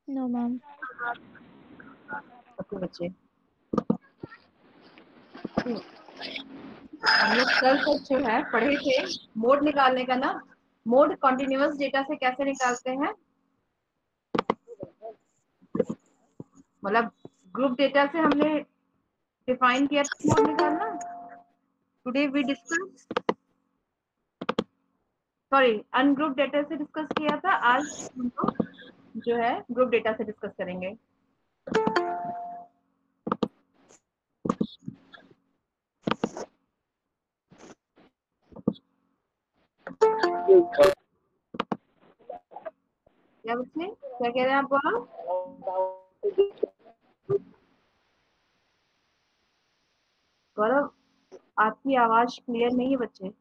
No ma'am. Okay बच्चे, हम लोग कल तक जो है पढ़े थे मोड निकालने का ना। मोड कॉन्टिन्यूअस डेटा से कैसे निकालते हैं, मतलब ग्रुप डेटा से हमने डिफाइन किया था मोड निकालना। Today we discuss, sorry, ungroup data से डिस्कस किया था। आज हम लोग जो है ग्रुप डेटा से डिस्कस करेंगे। क्या बच्चे, क्या कह रहे हैं आप, बोलो। गौरव, आपकी आवाज क्लियर नहीं है बच्चे।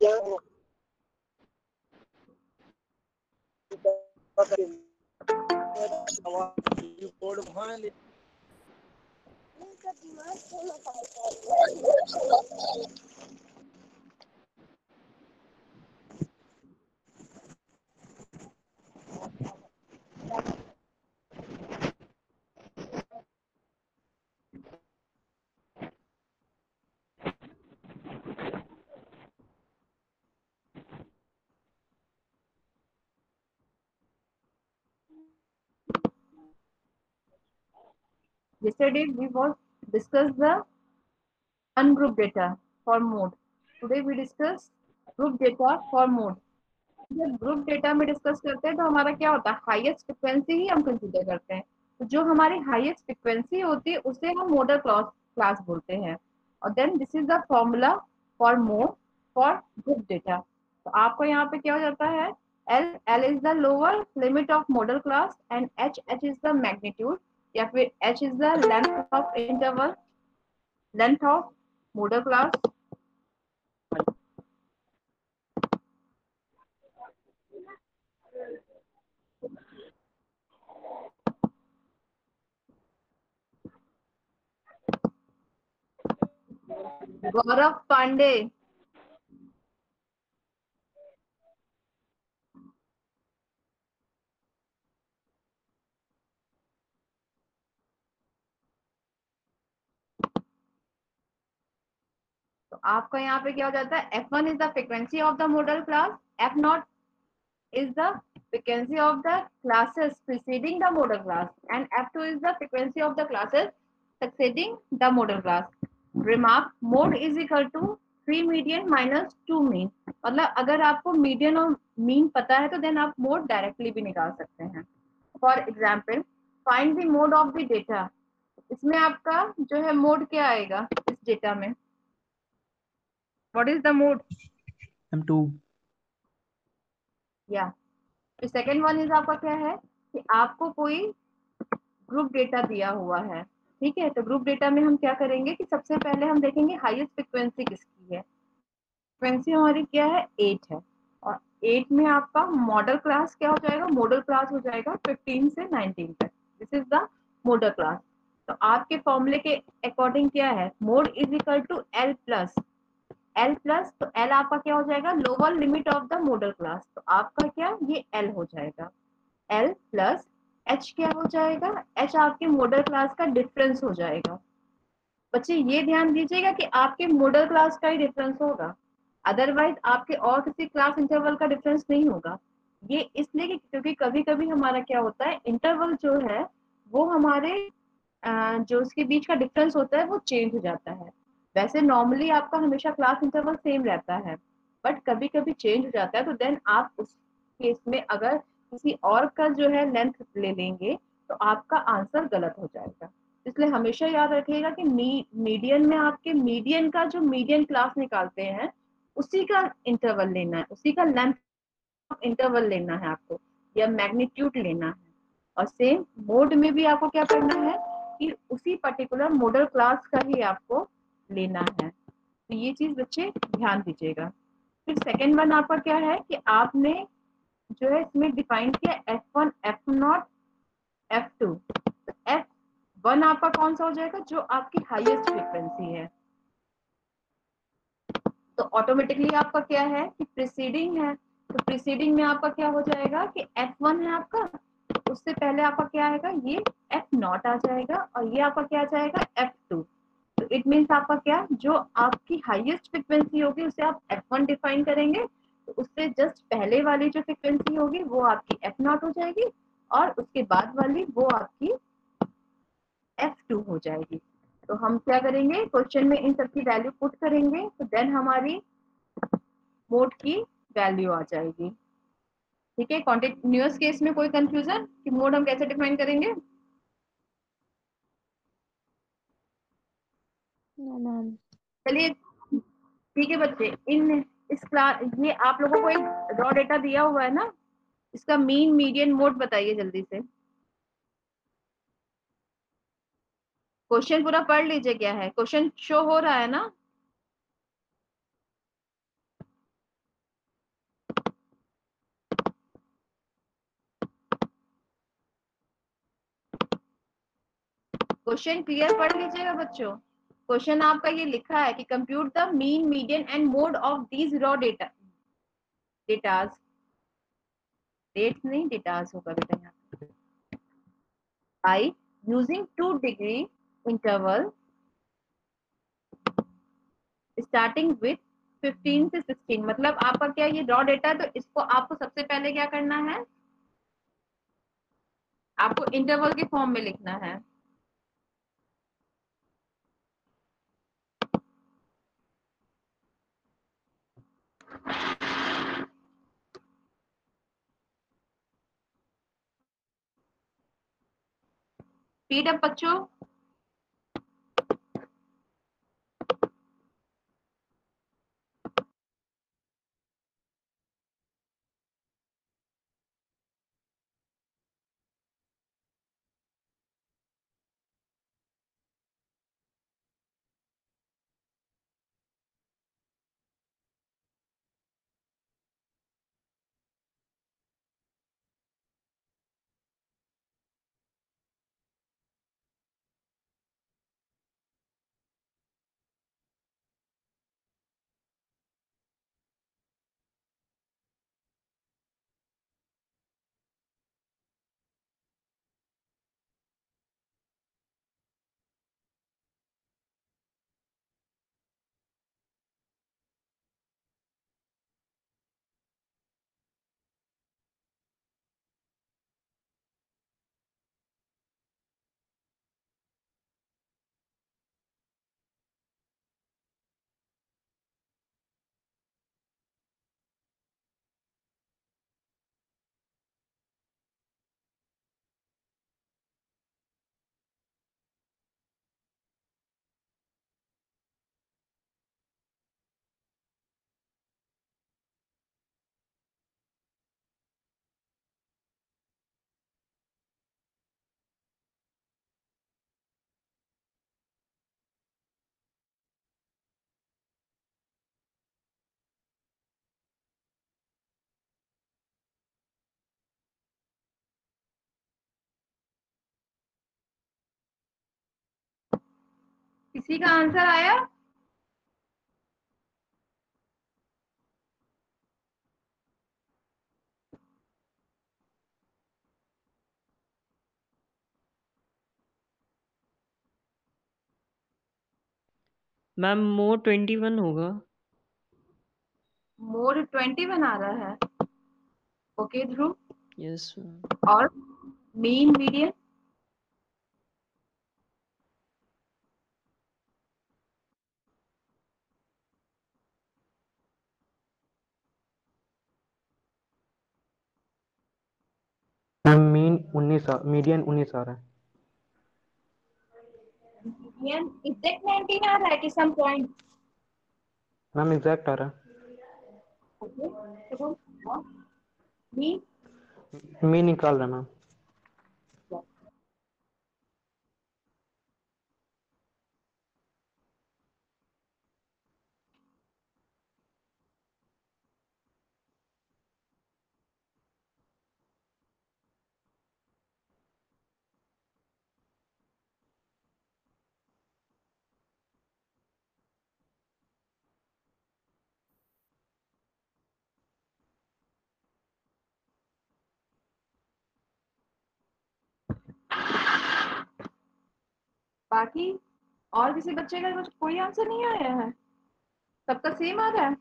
Yesterday we was discuss the ungroup data for mode. Today we discuss group data for mode. जब ग्रुप डेटा में डिस्कस करते हैं तो हमारा क्या होता है, हाईएस्ट फ्रिक्वेंसी ही हम कंसीडर करते हैं। तो जो हमारी हाईएस्ट फ्रिक्वेंसी होती है उसे हम मॉडल क्लास क्लास बोलते हैं। और then this is the formula for mode for group data. तो आपको यहाँ पे क्या हो जाता है, L L is the lower limit of modal class and H H is the magnitude, या फिर H is the length of interval, length of modal class. Gaurav Pandey, तो आपका यहाँ पे क्या हो जाता है, F1 is the frequency of the modal class, F0 is the frequency of the classes preceding the model class, and F2 is the frequency of the classes succeeding the model class. Remark, mode is equal to 3 median minus 2 mean। मतलब अगर आपको median और mean पता है तो then आप mode directly भी निकाल सकते हैं। For example, find the mode of the data. इसमें आपका जो है मोड क्या आएगा इस डेटा में, what is the mode, M2। या फिर सेकेंड वन इज आपका क्या है कि आपको कोई ग्रुप डेटा दिया हुआ है। ठीक है, तो ग्रुप डेटा में हम क्या करेंगे कि सबसे पहले हम देखेंगे हाईएस्ट फ्रिक्वेंसी किसकी है। फ्रिक्वेंसी हमारी क्या है, 8 है। और 8 में आपका मॉडल क्लास क्या हो जाएगा, मॉडल क्लास हो जाएगा 15 से 19 तक। This is the modal class. तो आपके फॉर्मूले के अकॉर्डिंग क्या है, mode is equal to L plus L plus, तो एल आपका क्या हो जाएगा, lower limit of the modal class. तो आपका क्या, ये एल हो जाएगा। एल प्लस एच क्या हो जाएगा, एच आपके मॉडल क्लास का डिफरेंस हो जाएगा। बच्चे ये ध्यान दीजिएगा कि आपके मॉडल क्लास का ही डिफरेंस होगा, अदरवाइज आपके और किसी क्लास इंटरवल का डिफरेंस नहीं होगा। ये इसलिए कि क्योंकि कभी कभी हमारा क्या होता है, इंटरवल जो है वो हमारे जो उसके बीच का डिफरेंस होता है वो चेंज हो जाता है। वैसे नॉर्मली आपका हमेशा क्लास इंटरवल सेम रहता है, बट कभी कभी चेंज हो जाता है। तो देन आप उस केस में अगर किसी और का जो है लेंथ ले लेंगे तो आपका आंसर गलत हो जाएगा। इसलिए हमेशा याद रखिएगा कि मीडियन में आपके मीडियन का जो मीडियन क्लास निकालते हैं उसी का इंटरवल लेना है, उसी का लेंथ ऑफ इंटरवल लेना है आपको, या मैग्नीट्यूड लेना है। और सेम मोड में भी आपको क्या करना है कि उसी पर्टिकुलर मॉडल क्लास का ही आपको लेना है। तो ये चीज बच्चे ध्यान दीजिएगा। फिर सेकेंड वन आपका क्या है कि आपने जो है इसमें डिफाइन किया F1 F0 F2। तो F1 आपका कौन सा हो जाएगा, जो आपकी हाईएस्ट फ्रीक्वेंसी है। तो ऑटोमेटिकली आपका क्या है कि प्रीसीडिंग है, तो प्रीसीडिंग में आपका क्या हो जाएगा कि F1 है आपका, उससे पहले आपका क्या आएगा, ये F0 आ जाएगा और ये आपका क्या आ जाएगा, F2। तो इट मीन्स आपका क्या, जो आपकी हाईएस्ट फ्रिक्वेंसी होगी उसे आप F1 डिफाइन करेंगे, तो उससे जस्ट पहले वाली जो फ्रिक्वेंसी होगी वो आपकी F0 हो जाएगी और उसके बाद वाली वो आपकी F2 हो जाएगी। तो हम क्या करेंगे, क्वेश्चन में इन सबकी वैल्यू पुट करेंगे तो देन हमारी मोड की वैल्यू आ जाएगी। ठीक है, कॉन्टिन्यूअस केस में कोई कंफ्यूजन कि मोड हम कैसे डिफाइन करेंगे? No ma'am. चलिए ठीक है बच्चे, इन इस क्लास ये आप लोगों को एक रॉ डेटा दिया हुआ है ना, इसका मीन मीडियन मोड बताइए जल्दी से। क्वेश्चन पूरा पढ़ लीजिए, क्या है क्वेश्चन, शो हो रहा है ना? क्वेश्चन क्लियर पढ़ लीजिएगा बच्चों। क्वेश्चन आपका ये लिखा है कि compute the mean median and mode of these raw datas, dates नहीं डेटाज होगा बेटा यहाँ, by using 2 degree interval starting with 15 से 16। मतलब आपका क्या ये रॉ डेटा है, तो इसको आपको सबसे पहले क्या करना है, आपको इंटरवल के फॉर्म में लिखना है। स्पीड अप बच्चों। किसी का आंसर आया? मैम मोड 21 होगा। मोड 21 आ रहा है। ओके ध्रुव। Yes ma'am. और मीन मीडियन? मैम मीडियन 19 आ रहा है। मीडियन एग्जैक्ट 19 आ रहा है कि सम पॉइंट? मैम एग्जैक्ट आ रहा ओके, तो मीन है। मी निकाल रहा है मैम। बाकी और किसी बच्चे का कुछ कोई आंसर नहीं आया है? सबका सेम आ रहा है?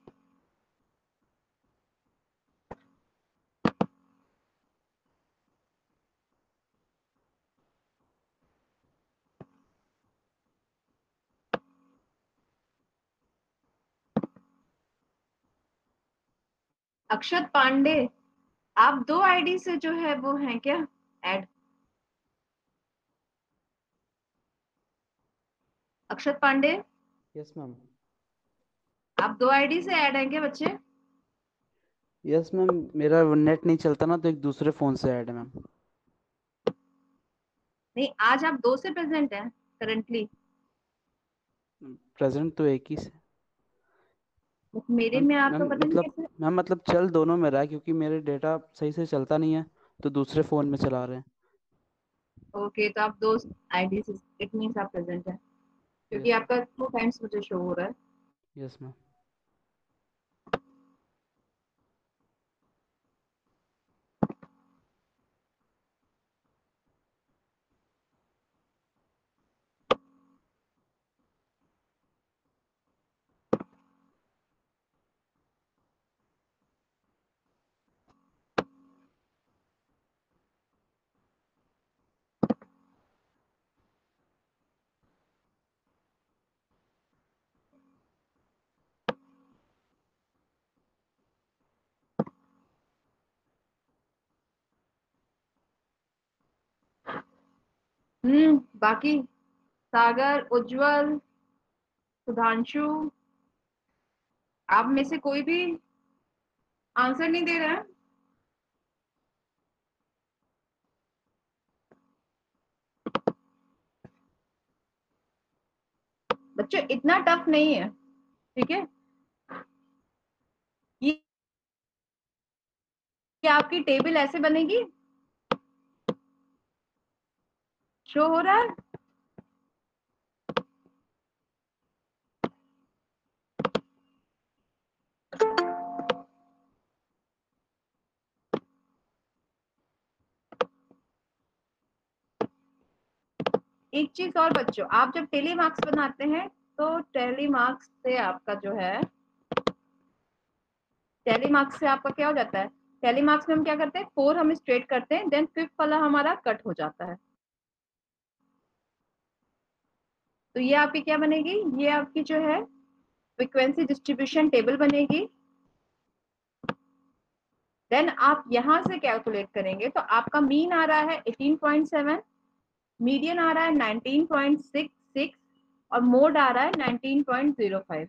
अक्षत पांडे, आप 2 आईडी से जो है वो हैं क्या ऐड? अक्षत पांडे, यस मैम। आप 2 आईडी से ऐड हैं क्या बच्चे? यस मैम, मेरा नेट नहीं चलता ना, तो एक दूसरे फोन से ऐड है मैम। नहीं, आज आप 2 से प्रेजेंट हैं करंटली? प्रेजेंट तो एक ही से। मेरे मैम में आपका मैम पता नहीं मतलब कैसे। मैम मतलब चल दोनों में रहा है, क्योंकि मेरे डेटा सही से चलता नहीं है, तो दूसरे फोन में चला रहे हैं। ओके, तो आप 2 आईडी से, इट मींस आप प्रेजेंट हैं, क्योंकि यस आपका 2 टाइम्स मुझे शो हो रहा है। Yes ma'am. बाकी सागर, उज्जवल, सुधांशु, आप में से कोई भी आंसर नहीं दे रहा है? बच्चों इतना टफ नहीं है, ठीक है? ये आपकी टेबल ऐसे बनेगी, शो हो रहा है? एक चीज और बच्चों, आप जब टेली मार्क्स बनाते हैं तो टेली मार्क्स से आपका जो है, टेली मार्क्स से आपका क्या हो जाता है? टेली मार्क्स में हम क्या करते हैं, 4 हम स्ट्रेट करते हैं, देन 5th वाला हमारा कट हो जाता है। तो ये आपकी क्या बनेगी, ये आपकी जो है फ्रीक्वेंसी डिस्ट्रीब्यूशन टेबल बनेगी। देन आप यहां से कैलकुलेट करेंगे तो आपका मीन आ रहा है 18.7, मीडियन आ रहा है 19.66 और मोड आ रहा है 19.05।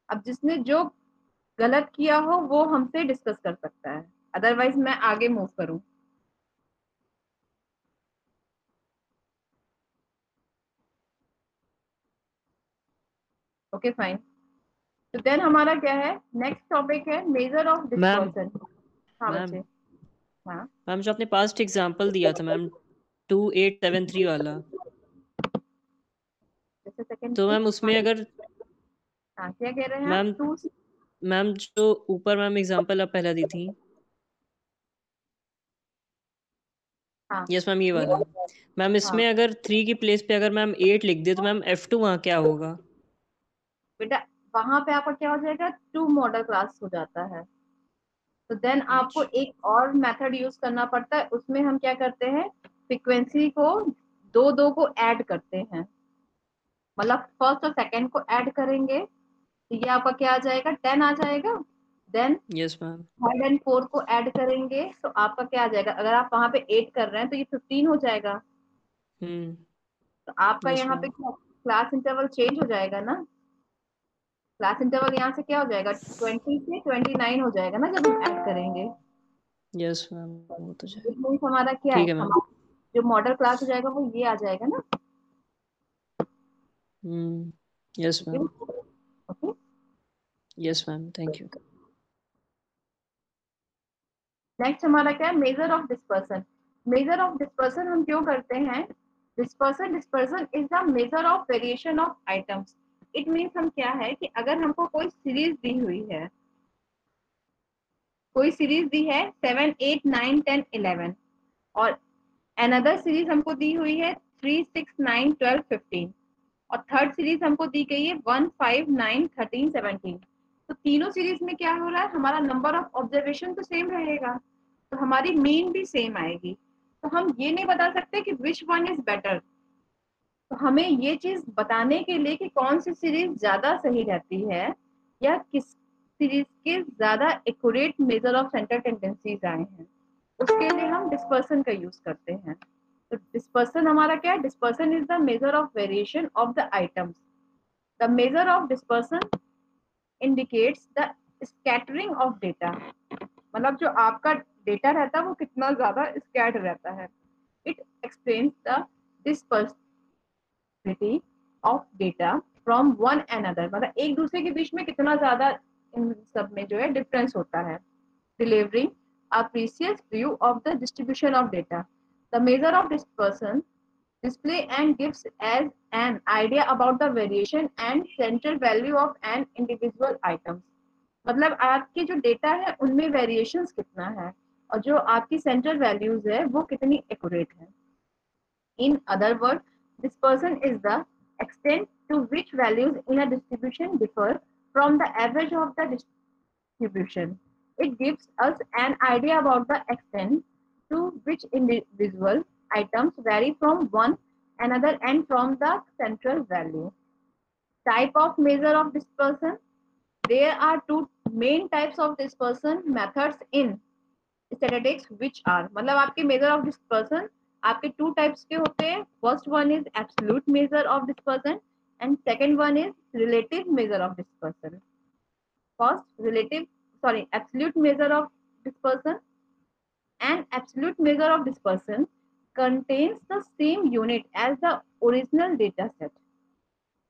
अब जिसने जो गलत किया हो वो हमसे डिस्कस कर सकता है, अदरवाइज मैं आगे मूव करूं। Okay fine. तो देन हमारा क्या है, नेक्स्ट टॉपिक है मेजर ऑफ मैम डिस्पर्सन। हाँ मैम बच्चे। हाँ, मैम जो आपने पास्ट एग्जांपल दिया था मैम 2873 वाला, जैसे सेकंड तो की। मैम उसमें अगर हाँ, क्या कह रहे हैं आप? मैम 2। मैम जो ऊपर मैम एग्जांपल आप पहला दी थी, हाँ, यस मैम ये ये। वाला, मैम हाँ इसमें अगर 3 की प्लेस पे अगर मैम 8 लिख दे तो मैम F2 वहाँ क्या होगा? बेटा, वहां पे आपका क्या हो जाएगा, 2 मॉडल क्लास हो जाता है। तो देन आपको अच्छा एक और मेथड यूज करना पड़ता है, उसमें हम क्या करते हैं, फ्रीक्वेंसी को 2 को ऐड करते हैं, मतलब फर्स्ट और सेकंड को ऐड करेंगे तो ये आपका क्या आ जाएगा, 10 आ जाएगा। Then yes ma'am. Third and fourth को ऐड करेंगे तो आपका क्या आ जाएगा, अगर आप वहां पे 8 कर रहे हैं तो ये 15 हो जाएगा। तो आपका यस यहाँ पे मैम। क्लास इंटरवल चेंज हो जाएगा ना, क्लास इंटरवल यहाँ से क्या हो जाएगा, 20 से 29 हो जाएगा ना जब हम ऐड करेंगे। यस मैम वो तो इट जाएगा। मीन्स हमारा क्या है, ठीक है मैम। हमारा जो मॉडल क्लास हो जाएगा वो ये आ जाएगा ना। Yes ma'am. Okay. Yes ma'am thank you. Next हमारा क्या है, major of dispersion. Major of dispersion हम क्यों करते हैं, dispersion dispersion is the measure of variation of items. It means हम क्या है कि अगर हमको कोई सीरीज दी हुई है, कोई सीरीज दी है 7, 8, 9, 10, 11 और अनदर सीरीज हमको दी हुई है 3, 6, 9, 12, 15 और थर्ड सीरीज हमको दी गई है 1, 5, 9, 13, 17। तो तीनों सीरीज में क्या हो रहा है, हमारा नंबर ऑफ ऑब्जर्वेशन तो सेम रहेगा, तो हमारी मीन भी सेम आएगी। तो हम ये नहीं बता सकते कि विच वन इज बेटर। तो हमें ये चीज बताने के लिए कि कौन सी सीरीज ज्यादा सही रहती है या किस सीरीज के ज्यादा accurate measure of centre tendencies आए हैं, उसके लिए हम डिस्पर्सन का यूज करते हैं। तो डिस्पर्सन हमारा क्या है, dispersion is the measure of variation of the items. The major of dispersion indicates the scattering of data, मतलब जो आपका डेटा रहता है वो कितना ज्यादा स्कैटर रहता है। It explains the dispersivity of data from one another, मतलब एक दूसरे के बीच में कितना ज्यादा इन सब में जो है डिफरेंस होता है। Delivering a precise view of the distribution of data. The measure of dispersion display and gives as an idea about the variation and central value of an individual item. मतलब आपके जो डेटा है उनमें variations कितना है और जो आपकी सेंट्रल वैल्यूज है वो कितनी एक्यूरेट है। In other words, dispersion is the extent to which values in a distribution differ from the average of the distribution. It gives us an idea about the extent to which individual items vary from one another and from the central value. Type of measure of dispersion. There are two main types of dispersion methods in statistics which are, मतलब आपके measure of dispersion आपके two types के होते हैं। First one is absolute measure of dispersion and second one is relative measure of dispersion. First, absolute measure of dispersion. An absolute measure of dispersion contains the same unit as the original data set.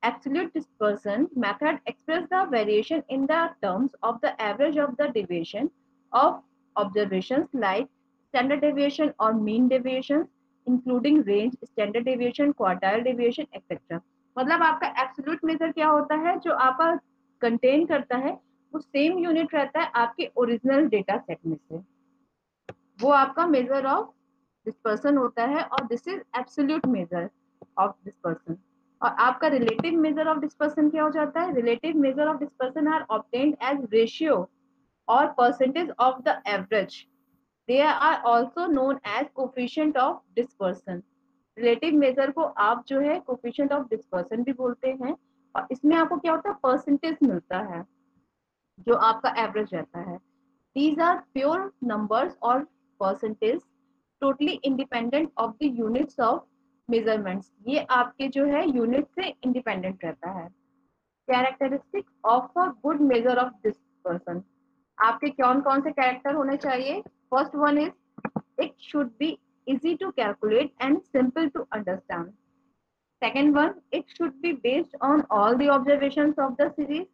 Absolute dispersion method expresses the variation in the terms of the average of the deviation of observations like standard deviation or mean deviations, including range, standard deviation, quartile deviation, etc. मतलब आपका absolute major क्या होता है, जो आपका contain करता है वो सेम यूनिट रहता है आपके ओरिजिनल डेटा सेट में से, वो आपका मेजर ऑफ डिस्पर्सन होता है और this is absolute major of dispersion. और आपका रिलेटिव मेजर ऑफ डिस्पर्सन क्या हो जाता है, relative measure of dispersion are obtained as ratio और percentage of the average. They are also known as coefficient of dispersion. Relative measure को आप जो है कोफिशिएंट ऑफ डिस्पर्सन भी बोलते हैं और इसमें आपको क्या होता है, परसेंटेज मिलता है जो आपका एवरेज रहता है। These are pure numbers or percentage totally independent of the units of measurements. ये आपके जो है यूनिट से इंडिपेंडेंट रहता है। Characteristics of a good measure of dispersion. आपके कौन कौन से कैरेक्टर होने चाहिए? First one is it should be easy to calculate and simple to understand. Second one, it should be based on all the observations of the series.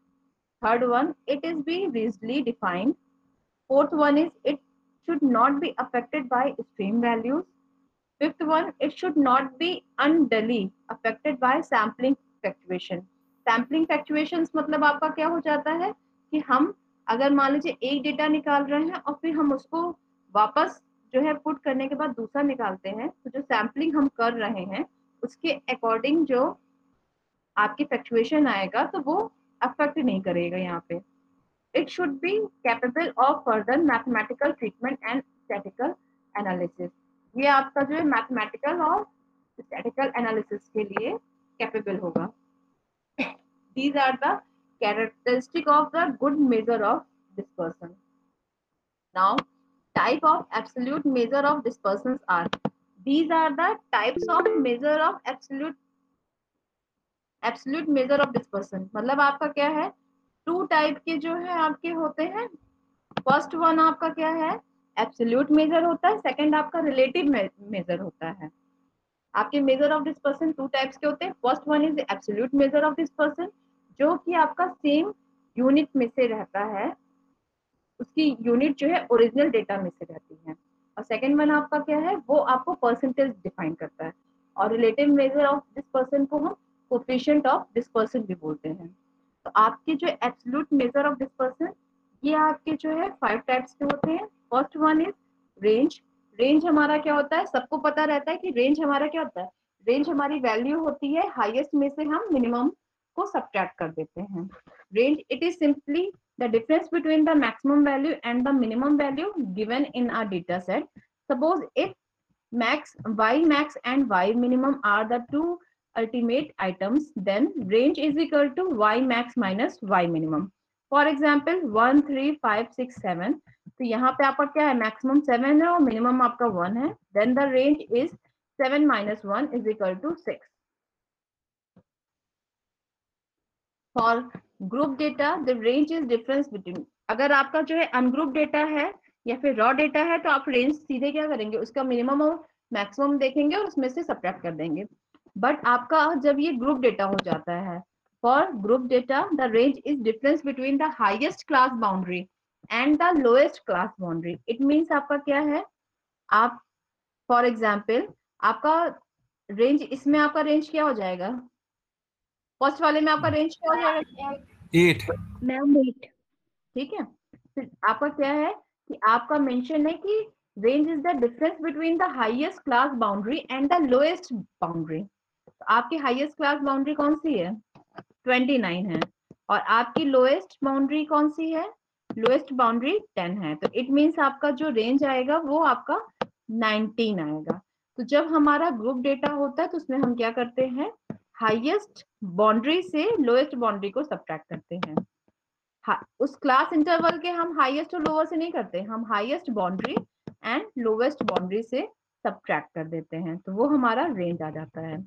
Third one, it is be reasonably defined. Fourth one is it should not be affected by extreme values. Fifth one, it should not be unduly affected by sampling fluctuation. Sampling fluctuations मतलब आपका क्या हो जाता है कि हम अगर मान लीजिए एक डेटा निकाल रहे हैं और फिर हम उसको वापस जो है पुट करने के बाद दूसरा निकालते हैं, तो जो सैम्पलिंग हम कर रहे हैं उसके अकॉर्डिंग जो आपकी फ्लक्चुएशन आएगा तो वो अफेक्ट नहीं करेगा यहाँ पे। It should be capable of further mathematical treatment and statistical analysis. ये आपका जो है मैथमेटिकल और स्टैटिकल एनालिसिस के लिए कैपेबल होगा। These are the characteristic of the good measure of dispersion. Now, type of absolute measure of dispersions are. These are the types of measure of absolute measure of dispersion. मतलब आपका क्या है, to type के जो है आपके होते हैं। फर्स्ट वन आपका क्या है, एब्सोल्यूट मेजर होता है, सेकंड आपका रिलेटिव मेजर होता है। आपके major of dispersion two types के होते हैं। First one is absolute major of dispersion, जो कि आपका सेम यूनिट में से रहता है, उसकी यूनिट जो है ओरिजिनल डेटा में से रहती है। और सेकंड वन आपका क्या है, वो आपको परसेंटेज डिफाइन करता है। और रिलेटिव मेजर ऑफ डिस्पर्सन को हम कोफिशिएंट ऑफ डिस्पर्सन भी बोलते हैं। तो आपके जो एब्सोल्यूट मेजर ऑफ डिस्पर्सन ये आपके जो है 5 टाइप्स के होते हैं। First one is range. Range हमारा क्या होता है, सबको पता रहता है कि रेंज हमारा क्या होता है, रेंज हमारी वैल्यू होती है, हाईएस्ट में से हम मिनिमम को सब्ट्रैक्ट कर देते हैं। Range it is simply the difference between the maximum value and the minimum value given in our data set. Suppose if max and y minimum are the two ultimate items, then range is equal to y max minus y minimum. For example 1 3 5 6 7, तो यहाँ पे आपका क्या है, maximum 7 है और minimum आपका 1 है, then the range is 7 minus 1 is equal to 6. For group data the range is difference between, अगर आपका जो है अनग्रुप डेटा है या फिर रॉ डेटा है तो आप रेंज सीधे क्या करेंगे, उसका मिनिमम और मैक्सिमम देखेंगे और उसमें से सब्ट्रैक्ट कर देंगे। बट आपका जब ये ग्रुप डेटा हो जाता है, for group data the range is difference between the highest class boundary and the lowest class boundary. It means आपका क्या है, आप फॉर एग्जाम्पल आपका रेंज, इसमें आपका रेंज क्या हो जाएगा, फर्स्ट वाले में आपका रेंज क्या हो जाएगा, 8 मैम 8। ठीक है। फिर आपका क्या है कि आपका मेंशन है कि range is the difference between the highest class boundary and the lowest boundary. तो आपकी हाईएस्ट क्लास बाउंड्री कौन सी है, 29 है, और आपकी लोएस्ट बाउंड्री कौन सी है, लोएस्ट बाउंड्री 10 है। तो इट मींस आपका जो रेंज आएगा वो आपका 19 आएगा। तो जब हमारा ग्रुप डेटा होता है तो उसमें हम क्या करते हैं, हाईएस्ट बाउंड्री से लोएस्ट बाउंड्री को सब्ट्रैक्ट करते हैं। उस क्लास इंटरवल के हम हाईएस्ट और लोअर से नहीं करते, हम highest boundary and lowest boundary से सब्ट्रैक्ट कर देते हैं, तो वो हमारा रेंज आ जाता है।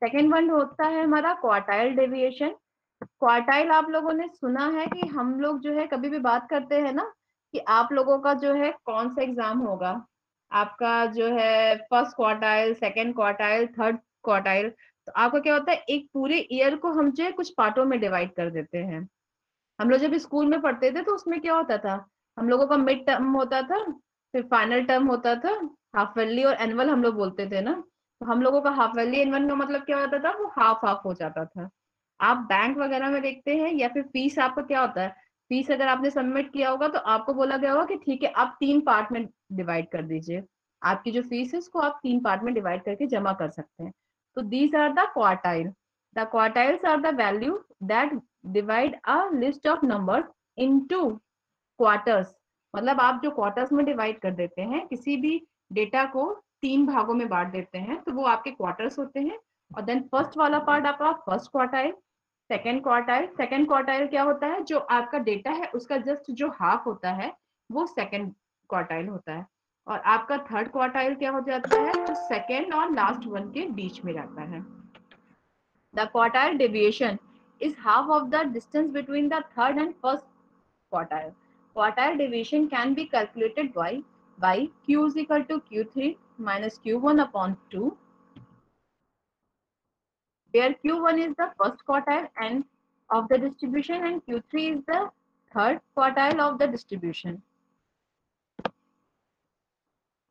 सेकेंड वन होता है हमारा क्वार्टाइल डेविएशन। क्वार्टाइल आप लोगों ने सुना है कि हम लोग जो है कभी भी बात करते हैं ना कि आप लोगों का जो है कौन सा एग्जाम होगा, आपका जो है first quartile, second quartile, third quartile, तो आपका क्या होता है, एक पूरे ईयर को हम जो है कुछ पार्टों में डिवाइड कर देते हैं। हम लोग जब स्कूल में पढ़ते थे तो उसमें क्या होता था, हम लोगों का मिड टर्म होता था, फिर फाइनल टर्म होता था, हाफ ईयरली और एनुअल हम लोग बोलते थे ना। तो हम लोगों का हाफ ईयरली एनुअल का मतलब क्या होता था, वो हाफ हाफ हो जाता था। आप बैंक वगैरह में देखते हैं, या फिर फीस आपका क्या होता है, फीस अगर आपने सबमिट किया होगा तो आपको बोला गया होगा कि ठीक है आप 3 पार्ट में डिवाइड कर दीजिए, आपकी जो फीस है उसको आप 3 पार्ट में डिवाइड करके जमा कर सकते हैं। तो these are the quartile. The quartiles are the value that divide a list of numbers into quarters. मतलब आप जो क्वार्टर्स में डिवाइड कर देते हैं, किसी भी डेटा को 3 भागों में बांट देते हैं, तो वो आपके क्वार्टर्स होते हैं। और देन फर्स्ट वाला पार्ट आपका first quartile, second quartile, second quartile क्या होता है, जो आपका डेटा है उसका जस्ट जो हाफ होता है वो सेकेंड क्वार्टाइल होता है। और आपका थर्ड क्वार्टाइल क्या हो जाता है, जो सेकेंड और लास्ट वन के बीच में रहता है। The quartile deviation is half of the distance between the third and first quartile. Quartile deviation can be calculated by q is equal to q3 minus q1 upon 2, where q1 is the first quartile and of the distribution and q3 is the third quartile of the distribution.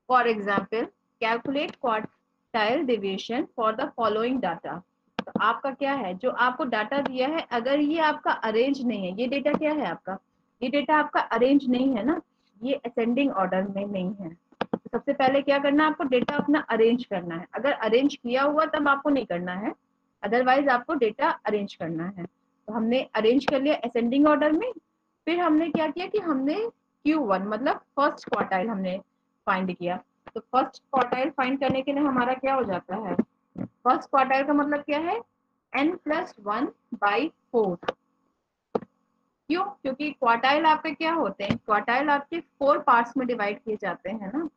For example, calculate quartile deviation for the following data. तो आपका क्या है, जो आपको data दिया है, अगर ये आपका अरेंज नहीं है, ये डेटा क्या है आपका, ये डेटा आपका अरेंज नहीं है ना, ये असेंडिंग ऑर्डर में नहीं है, तो सबसे पहले क्या करना है, आपको डेटा अपना अरेंज करना है। अगर अरेंज किया हुआ तब आपको नहीं करना है, अदरवाइज आपको डेटा अरेंज करना है। तो हमने अरेंज कर लिया असेंडिंग ऑर्डर में। फिर हमने क्या किया कि हमने Q1 मतलब फर्स्ट क्वार्टाइल हमने फाइंड किया। तो फर्स्ट क्वार्टाइल फाइंड करने के लिए हमारा क्या हो जाता है, फर्स्ट क्वार्टाइल का मतलब क्या है, n+1/4। क्यों, क्योंकि क्वार्टाइल आपके क्या होते हैं, क्वार्टाइल आपके 4 पार्ट्स में डिवाइड किए जाते हैं ना।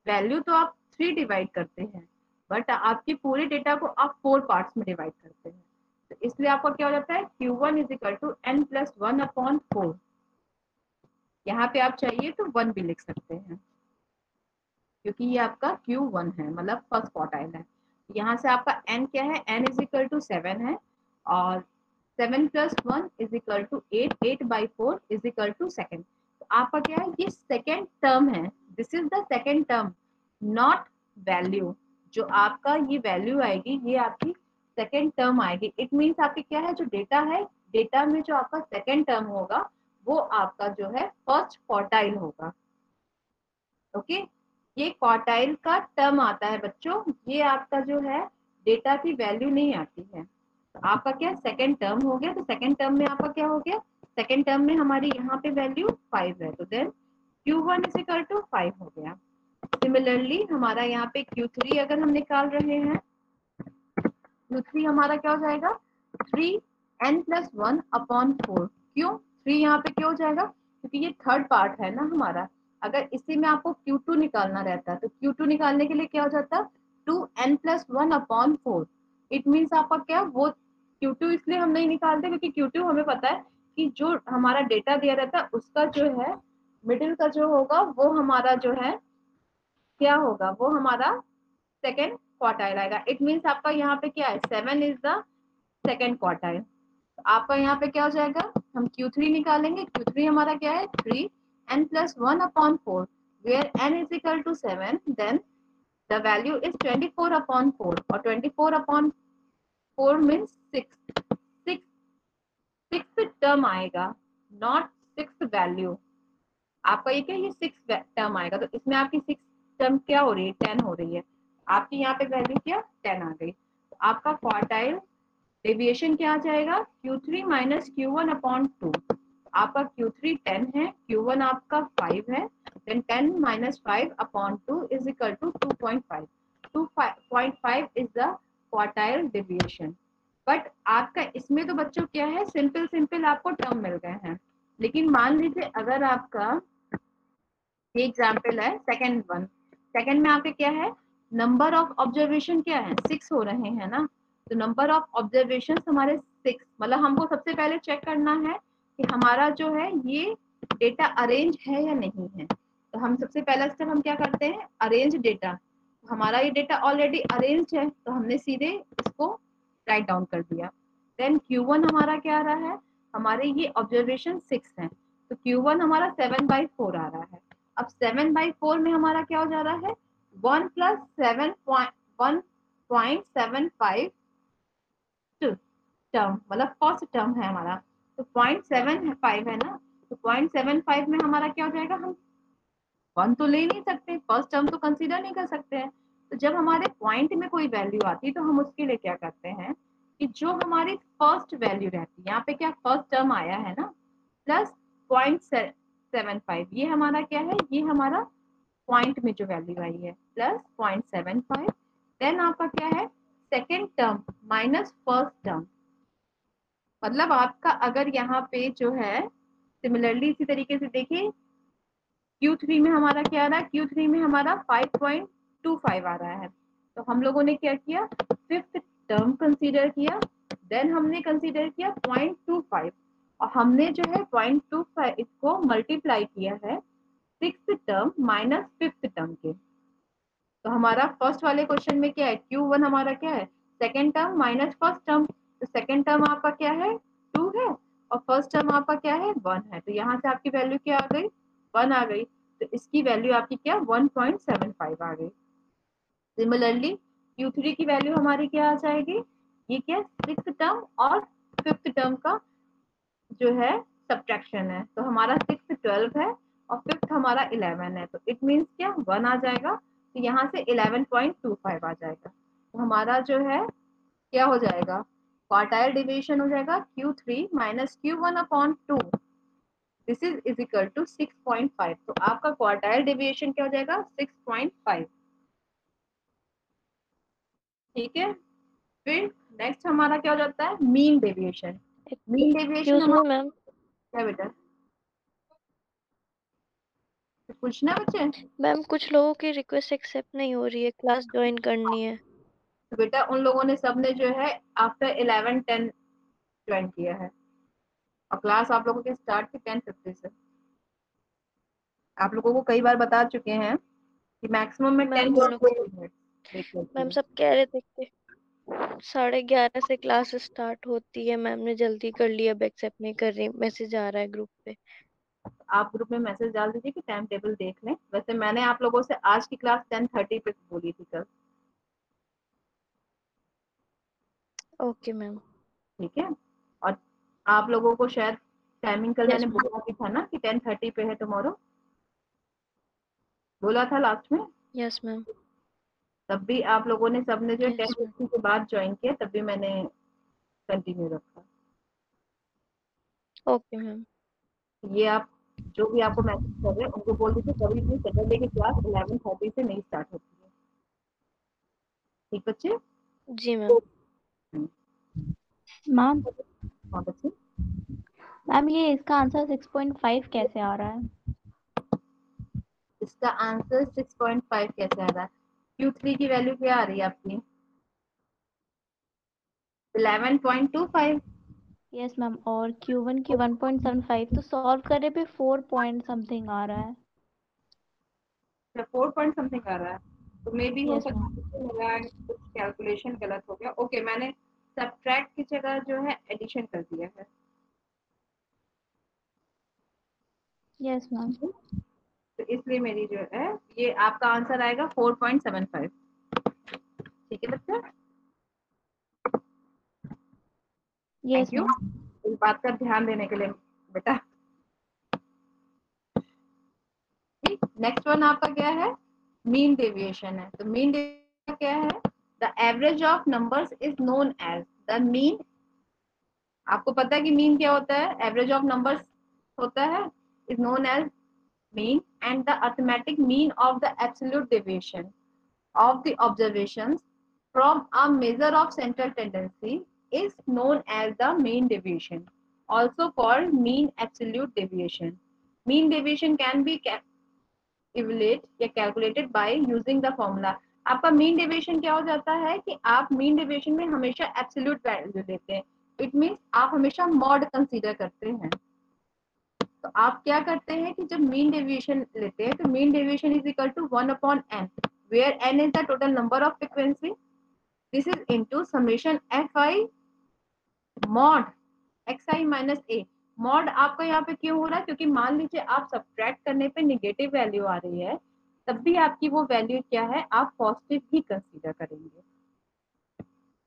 वैल्यू तो आप 3 डिवाइड करते हैं, बट आपके पूरे डेटा को आप 4 पार्ट्स में डिवाइड करते हैं। तो इसलिए आपका क्या हो जाता है, Q1 = n+1/4। यहाँ पे आप चाहिए तो 1 भी लिख सकते हैं, क्योंकि ये आपका Q1 है, मतलब फर्स्ट क्वार्टाइल है। यहाँ से आपका n क्या है, n = 7 है, और 7 + 1 = 8, 8/4 = सेकेंड। तो आपका क्या है, ये सेकेंड टर्म है, this is the second term, not value. जो आपका ये वैल्यू आएगी ये आपकी सेकेंड टर्म आएगी। इट मीन्स आपके क्या है, जो डेटा है, डेटा में जो आपका सेकेंड टर्म होगा वो आपका जो है फर्स्ट क्वार्टाइल होगा। ओके, ये क्वार्टाइल का टर्म आता है बच्चों, ये आपका जो है डेटा की वैल्यू नहीं आती है। तो आपका क्या सेकेंड टर्म हो गया, तो सेकेंड टर्म में आपका क्या हो गया, सेकेंड टर्म में हमारी यहाँ पे वैल्यू 5 है, तो then Q1 is equal to 5 हो गया। सिमिलरली हमारा यहाँ पे Q3 अगर हम निकाल रहे हैं, Q3 हमारा क्या हो जाएगा 3n+1 अपॉन 4। क्यों 3 यहाँ पे क्यों हो जाएगा, क्योंकि ये थर्ड पार्ट है ना हमारा। अगर इसी में आपको Q2 निकालना रहता तो Q2 निकालने के लिए क्या हो जाता 2n+1 अपॉन 4। इट मीन्स आपका क्या वो Q2 इसलिए हम नहीं निकालते क्योंकि Q2 हमें पता है कि जो हमारा डेटा दिया रहता है उसका जो है मिडिल का जो होगा वो हमारा जो है क्या होगा, वो हमारा सेकेंड क्वार्टाइल आएगा। इट मीन्स आपका यहाँ पे क्या है 7 इज द सेकेंड क्वार्टाइल। तो आपका यहाँ पे क्या हो जाएगा, हम Q3 निकालेंगे, Q3 हमारा क्या है 3n+1 upon 4 where n is equal to 7, then the value is 24 upon 4 और 24 अपॉन 4 मीन्स 6 टर्म आएगा, नॉट 6 वैल्यू। आपका ये क्या ये 6 टर्म आएगा, तो इसमें आपकी 6 टर्म क्या हो रही है 10 हो रही है, आपकी यहाँ पे वैल्यू क्या 10 आ गई। तो आपका क्वार्टाइल डेविएशन क्या आ जाएगा Q3 माइनस Q1 अपॉन 2। आपका Q3 10 है, Q1 आपका 5 है, then 10 minus 5 upon 2 is equal to 2.5। 2.5 is the quartile deviation. But आपका इसमें तो बच्चों क्या है सिंपल आपको टर्म मिल गए हैं। लेकिन मान लीजिए अगर आपका ये एग्जाम्पल है सेकेंड वन, सेकेंड में आपके क्या है नंबर ऑफ ऑब्जर्वेशन क्या है 6 हो रहे हैं ना, तो नंबर ऑफ ऑब्जर्वेशन हमारे 6, मतलब हमको सबसे पहले चेक करना है कि हमारा जो है ये डेटा अरेंज है या नहीं है। तो हम सबसे पहला स्टेप हम क्या करते हैं अरेंज डेटा। हमारा ये डेटा ऑलरेडी अरेंज है तो हमने सीधे इसको राइट डाउन कर दिया। देन Q1 हमारा क्या आ रहा है, हमारे ये ऑब्जर्वेशन 6 है, तो Q1 हमारा 7/4 आ रहा है। अब 7/4 में हमारा क्या हो जा रहा है 1 + 1.75 टर्म, मतलब फर्स्ट टर्म है हमारा, तो 0.75 है ना, तो 0.75 में हमारा क्या हो जाएगा, हम 1 तो ले नहीं सकते, फर्स्ट टर्म तो कंसीडर नहीं कर सकते हैं। तो जब हमारे पॉइंट में कोई वैल्यू आती है तो हम उसके लिए क्या करते हैं कि जो हमारी फर्स्ट वैल्यू रहती है, यहाँ पे क्या फर्स्ट टर्म आया है ना प्लस 0.75, ये हमारा क्या है ये हमारा पॉइंट में जो वैल्यू आई है प्लस 0.75, देन आपका क्या है second term minus first term. मतलब आपका अगर यहाँ पे जो है सिमिलरली इसी तरीके से देखिए Q3 में हमारा क्या आ रहा है, Q3 में हमारा 5.25 आ रहा है, तो हम लोगों ने क्या किया फिफ्थ टर्म कंसीडर किया, देन हमने कंसीडर किया 0.25 और हमने जो है 0.25 इसको मल्टीप्लाई किया है six term minus fifth term के। तो हमारा फर्स्ट वाले क्वेश्चन में क्या है Q1 हमारा क्या है second term minus first term, तो सेकेंड टर्म आपका क्या है 2 है और फर्स्ट टर्म आपका क्या है 1 है, तो यहाँ से आपकी वैल्यू क्या आ गई 1 आ गई, तो इसकी वैल्यू आपकी क्या 1.75 आ गई। सिमिलरली Q3 की वैल्यू हमारी क्या आ जाएगी, ये क्या सिक्स टर्म और फिफ्थ टर्म का जो है सब्ट्रैक्शन है, तो हमारा 6 12 है और फिफ्थ हमारा 11 है, तो इट मीन्स क्या 1 आ जाएगा, तो यहाँ से 11.25 आ जाएगा। तो हमारा जो है क्या हो जाएगा क्वार्टाइल डेविएशन हो जाएगा Q3 minus Q1 upon 2, this is equal to 6.5। तो आपका क्वार्टाइल डेविएशन क्या हो जाएगा 6.5। ठीक है, फिर नेक्स्ट हमारा क्या हो जाता है mean deviation. Mean deviation excuse me हमारा मैम, क्या बेटा तो पूछना बच्चे, मैम कुछ लोगों की रिक्वेस्ट एक्सेप्ट नहीं हो रही है, क्लास ज्वाइन करनी है। तो बेटा उन लोगों ने सबने जो है आफ्टर 11-10 ज्वाइन किया है और क्लास आप लोगों के स्टार्ट थी 10:50 से। आप लोगों को कई बार बता चुके हैं कि मैक्सिमम में मैम 10 वो to लोग 15 मिनट देख लेती मैम है। सब कह रहे थे कि 11:30 से क्लास स्टार्ट होती है, मैम ने जल्दी कर लिया, अब एक्सेप्ट नहीं कर रही, मैसेज आ रहा है ग्रुप पे। आप ग्रुप में मैसेज डाल दीजिए कि टाइम टेबल देख लें। वैसे मैंने आप लोगों से आज की क्लास 10:30 पे बोली थी कल, ओके मैम। ठीक है। और आप लोगों को शायद टाइमिंग कल यस मैंने मैम। बोला भी था ना कि 10:30 पे है टुमारो, बोला था लास्ट में। Yes ma'am. तब भी आप लोगों ने सबने जो यस मैम। 10:50 के बाद ज्वाइन किया, तब भी मैंने कंटिन्यू रखा। Okay ma'am. ये आप जो भी आपको मैसेज कर रहे हैं उनको बोल दीजिए कभी भी सैटरडे की क्लास 11:30 से नहीं स्टार्ट होती है। ठीक बच्चे? जी मैम। मैम हाँ बच्चे, मैम ये इसका आंसर 6.5 कैसे आ रहा है? इसका आंसर 6.5 कैसे आ रहा है? Q3 की वैल्यू क्या आ रही है आपकी? 11.25। यस मैम, और Q1 की 1.75, तो सॉल्व करने पे 4 पॉइंट समथिंग आ रहा है। 4 पॉइंट समथिंग आ रहा है, तो मे बी हो यस सकता मैम। है कि मेरा कुछ कैलकुलेशन गलत हो गया। ओके, मैंने सब्ट्रैक्ट की जगह जो है एडिशन कर दिया है। Yes ma'am. तो इसलिए मेरी जो है ये आपका आंसर आएगा 4.75। ठीक है बच्चे, यस थैंक यू मैम। इस बात का ध्यान देने के लिए बेटा। ठीक, नेक्स्ट वन आपका क्या है? मीन डेविएशन है। तो मीन डेविएशन क्या है? The average of numbers is known as the mean. आपको पता है कि मीन क्या होता है? एवरेज ऑफ नंबर्स होता है, is known as mean, and the arithmetic mean of the absolute deviation of the observations from a measure of central tendency is known as the mean deviation, also called mean absolute deviation. Mean deviation can be evaluated या calculated by using the formula. आपका mean deviation क्या हो जाता है कि आप mean deviation में हमेशा एब्सोल्यूट वैल्यू लेते हैं। इट मीन्स आप हमेशा मॉड कंसीडर करते हैं। तो आप क्या करते हैं कि जब मीन डेविएशन लेते हैं तो mean deviation is equal to 1/n, where n is the total number of frequency, this is into summation fi mod xi minus a। Mod आपका यहाँ पे क्यों हो रहा है? क्योंकि मान लीजिए आप सब्ट्रैक्ट करने पे नेगेटिव वैल्यू आ रही है, तब भी आपकी वो वैल्यू क्या है, आप पॉजिटिव ही कंसीडर करेंगे।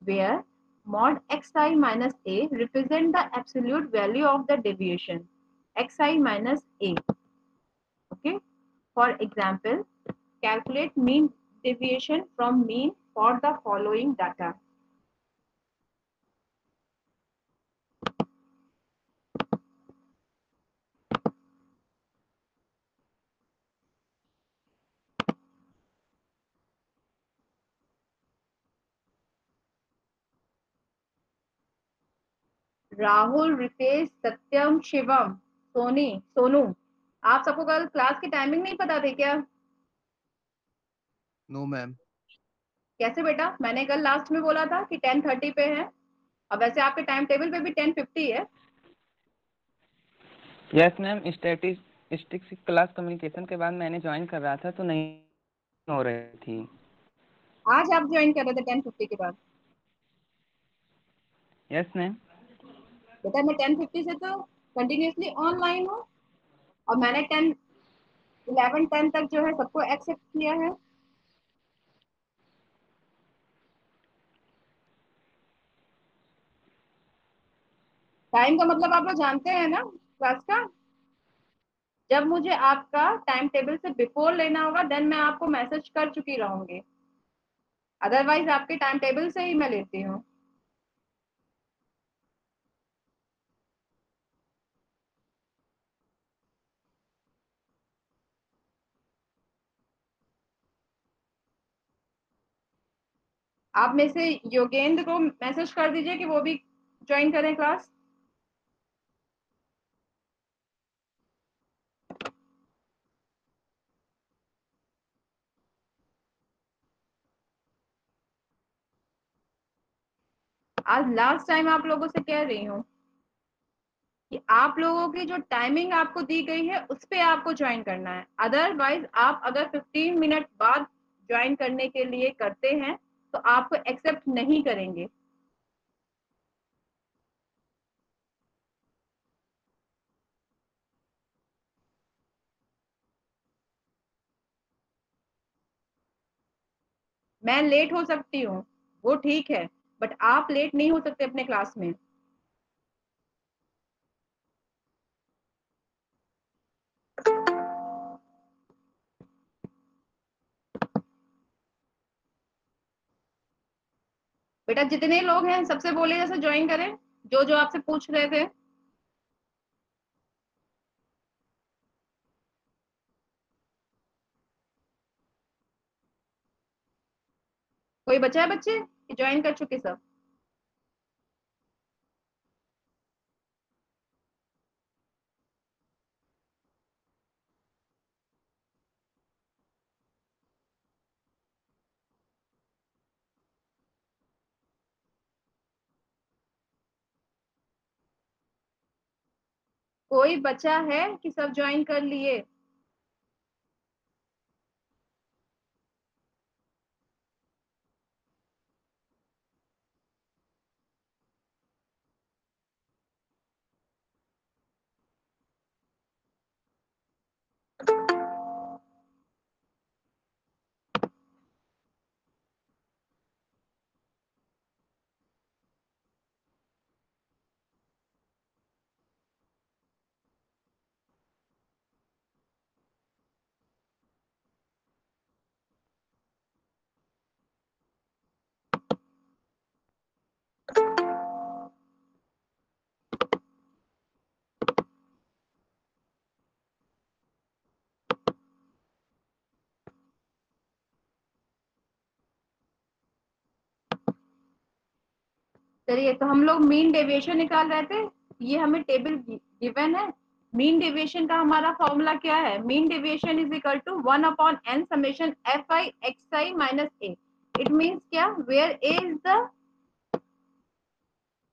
where mod xi minus a represent the absolute value of the deviation xi minus a. Okay, for example, calculate mean deviation from mean for the following data. Rahul, Ritesh, Satyam, Shivam, Soni, Sonu, आप सबको कल क्लास की timing नहीं पता थी क्या? No ma'am. कैसे बेटा? मैंने कल लास्ट में बोला था कि 10:30 पे है, और वैसे आपके टाइम टेबल पे भी 10:50 है। यस मैम, स्टैटिस्टिक्स की क्लास कम्युनिकेशन के बाद मैंने ज्वाइन कर रहा था तो नहीं हो रही थी। आज आप ज्वाइन कर रहे थे 10:50 के बाद? Yes ma'am. बेटा मैं 10:50 से तो कंटिन्यूसली ऑनलाइन हूँ, और मैंने 11:10 तक जो है सबको एक्सेप्ट किया है। टाइम का मतलब आप लोग जानते हैं ना क्लास का? जब मुझे आपका टाइम टेबल से बिफोर लेना होगा देन मैं आपको मैसेज कर चुकी रहूंगी, अदरवाइज आपके टाइम टेबल से ही मैं लेती हूँ। आप में से योगेंद्र को मैसेज कर दीजिए कि वो भी ज्वाइन करें क्लास। आज लास्ट टाइम आप लोगों से कह रही हूँ कि आप लोगों की जो टाइमिंग आपको दी गई है उस पे आपको ज्वाइन करना है, अदरवाइज आप अगर 15 मिनट बाद ज्वाइन करने के लिए करते हैं तो आपको एक्सेप्ट नहीं करेंगे। मैं लेट हो सकती हूँ, वो ठीक है, बट आप लेट नहीं हो सकते अपने क्लास में। बेटा जितने लोग हैं सबसे बोले जैसे ज्वाइन करें, जो जो आपसे पूछ रहे थे। कोई बचा है बच्चे कि ज्वाइन कर चुके सब? कोई बचा है कि सब ज्वाइन कर लिए? चलिए, तो हम लोग मीन डेविएशन निकाल रहे थे। ये हमें टेबल गिवन है। मीन डेविएशन का हमारा फॉर्मूला क्या है? Mean deviation is equal to 1/n summation fi xi minus a। It means क्या? Where a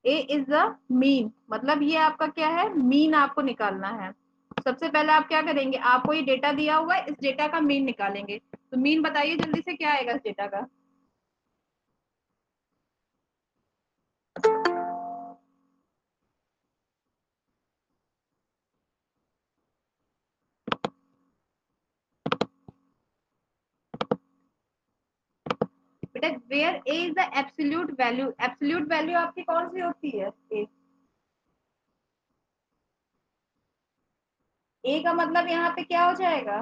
is the mean, मतलब ये आपका क्या है? मीन आपको निकालना है। सबसे पहले आप क्या करेंगे? आपको ये डेटा दिया हुआ है, इस डेटा का मीन निकालेंगे। तो मीन बताइए जल्दी से क्या आएगा इस डेटा का? बेटा where a is the absolute value. Absolute value आपकी कौन सी होती है? a का मतलब यहाँ पे क्या हो जाएगा?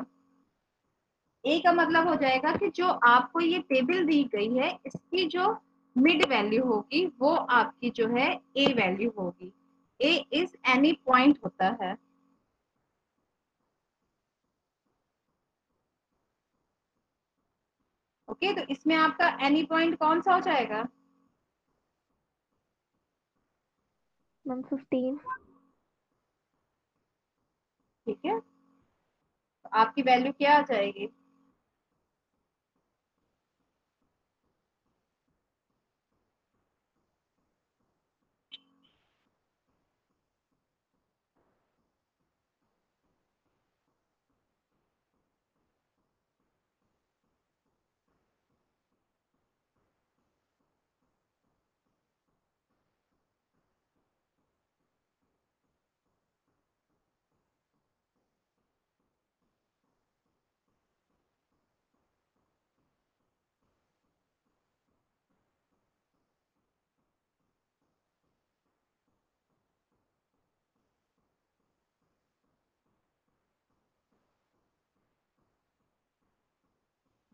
a का मतलब हो जाएगा कि जो आपको ये टेबल दी गई है इसकी जो मिड वैल्यू होगी वो आपकी जो है a वैल्यू होगी। a इज एनी पॉइंट होता है। ओके, तो इसमें आपका एनी पॉइंट कौन सा हो जाएगा? मैम 15। ठीक है, तो आपकी वैल्यू क्या आ जाएगी?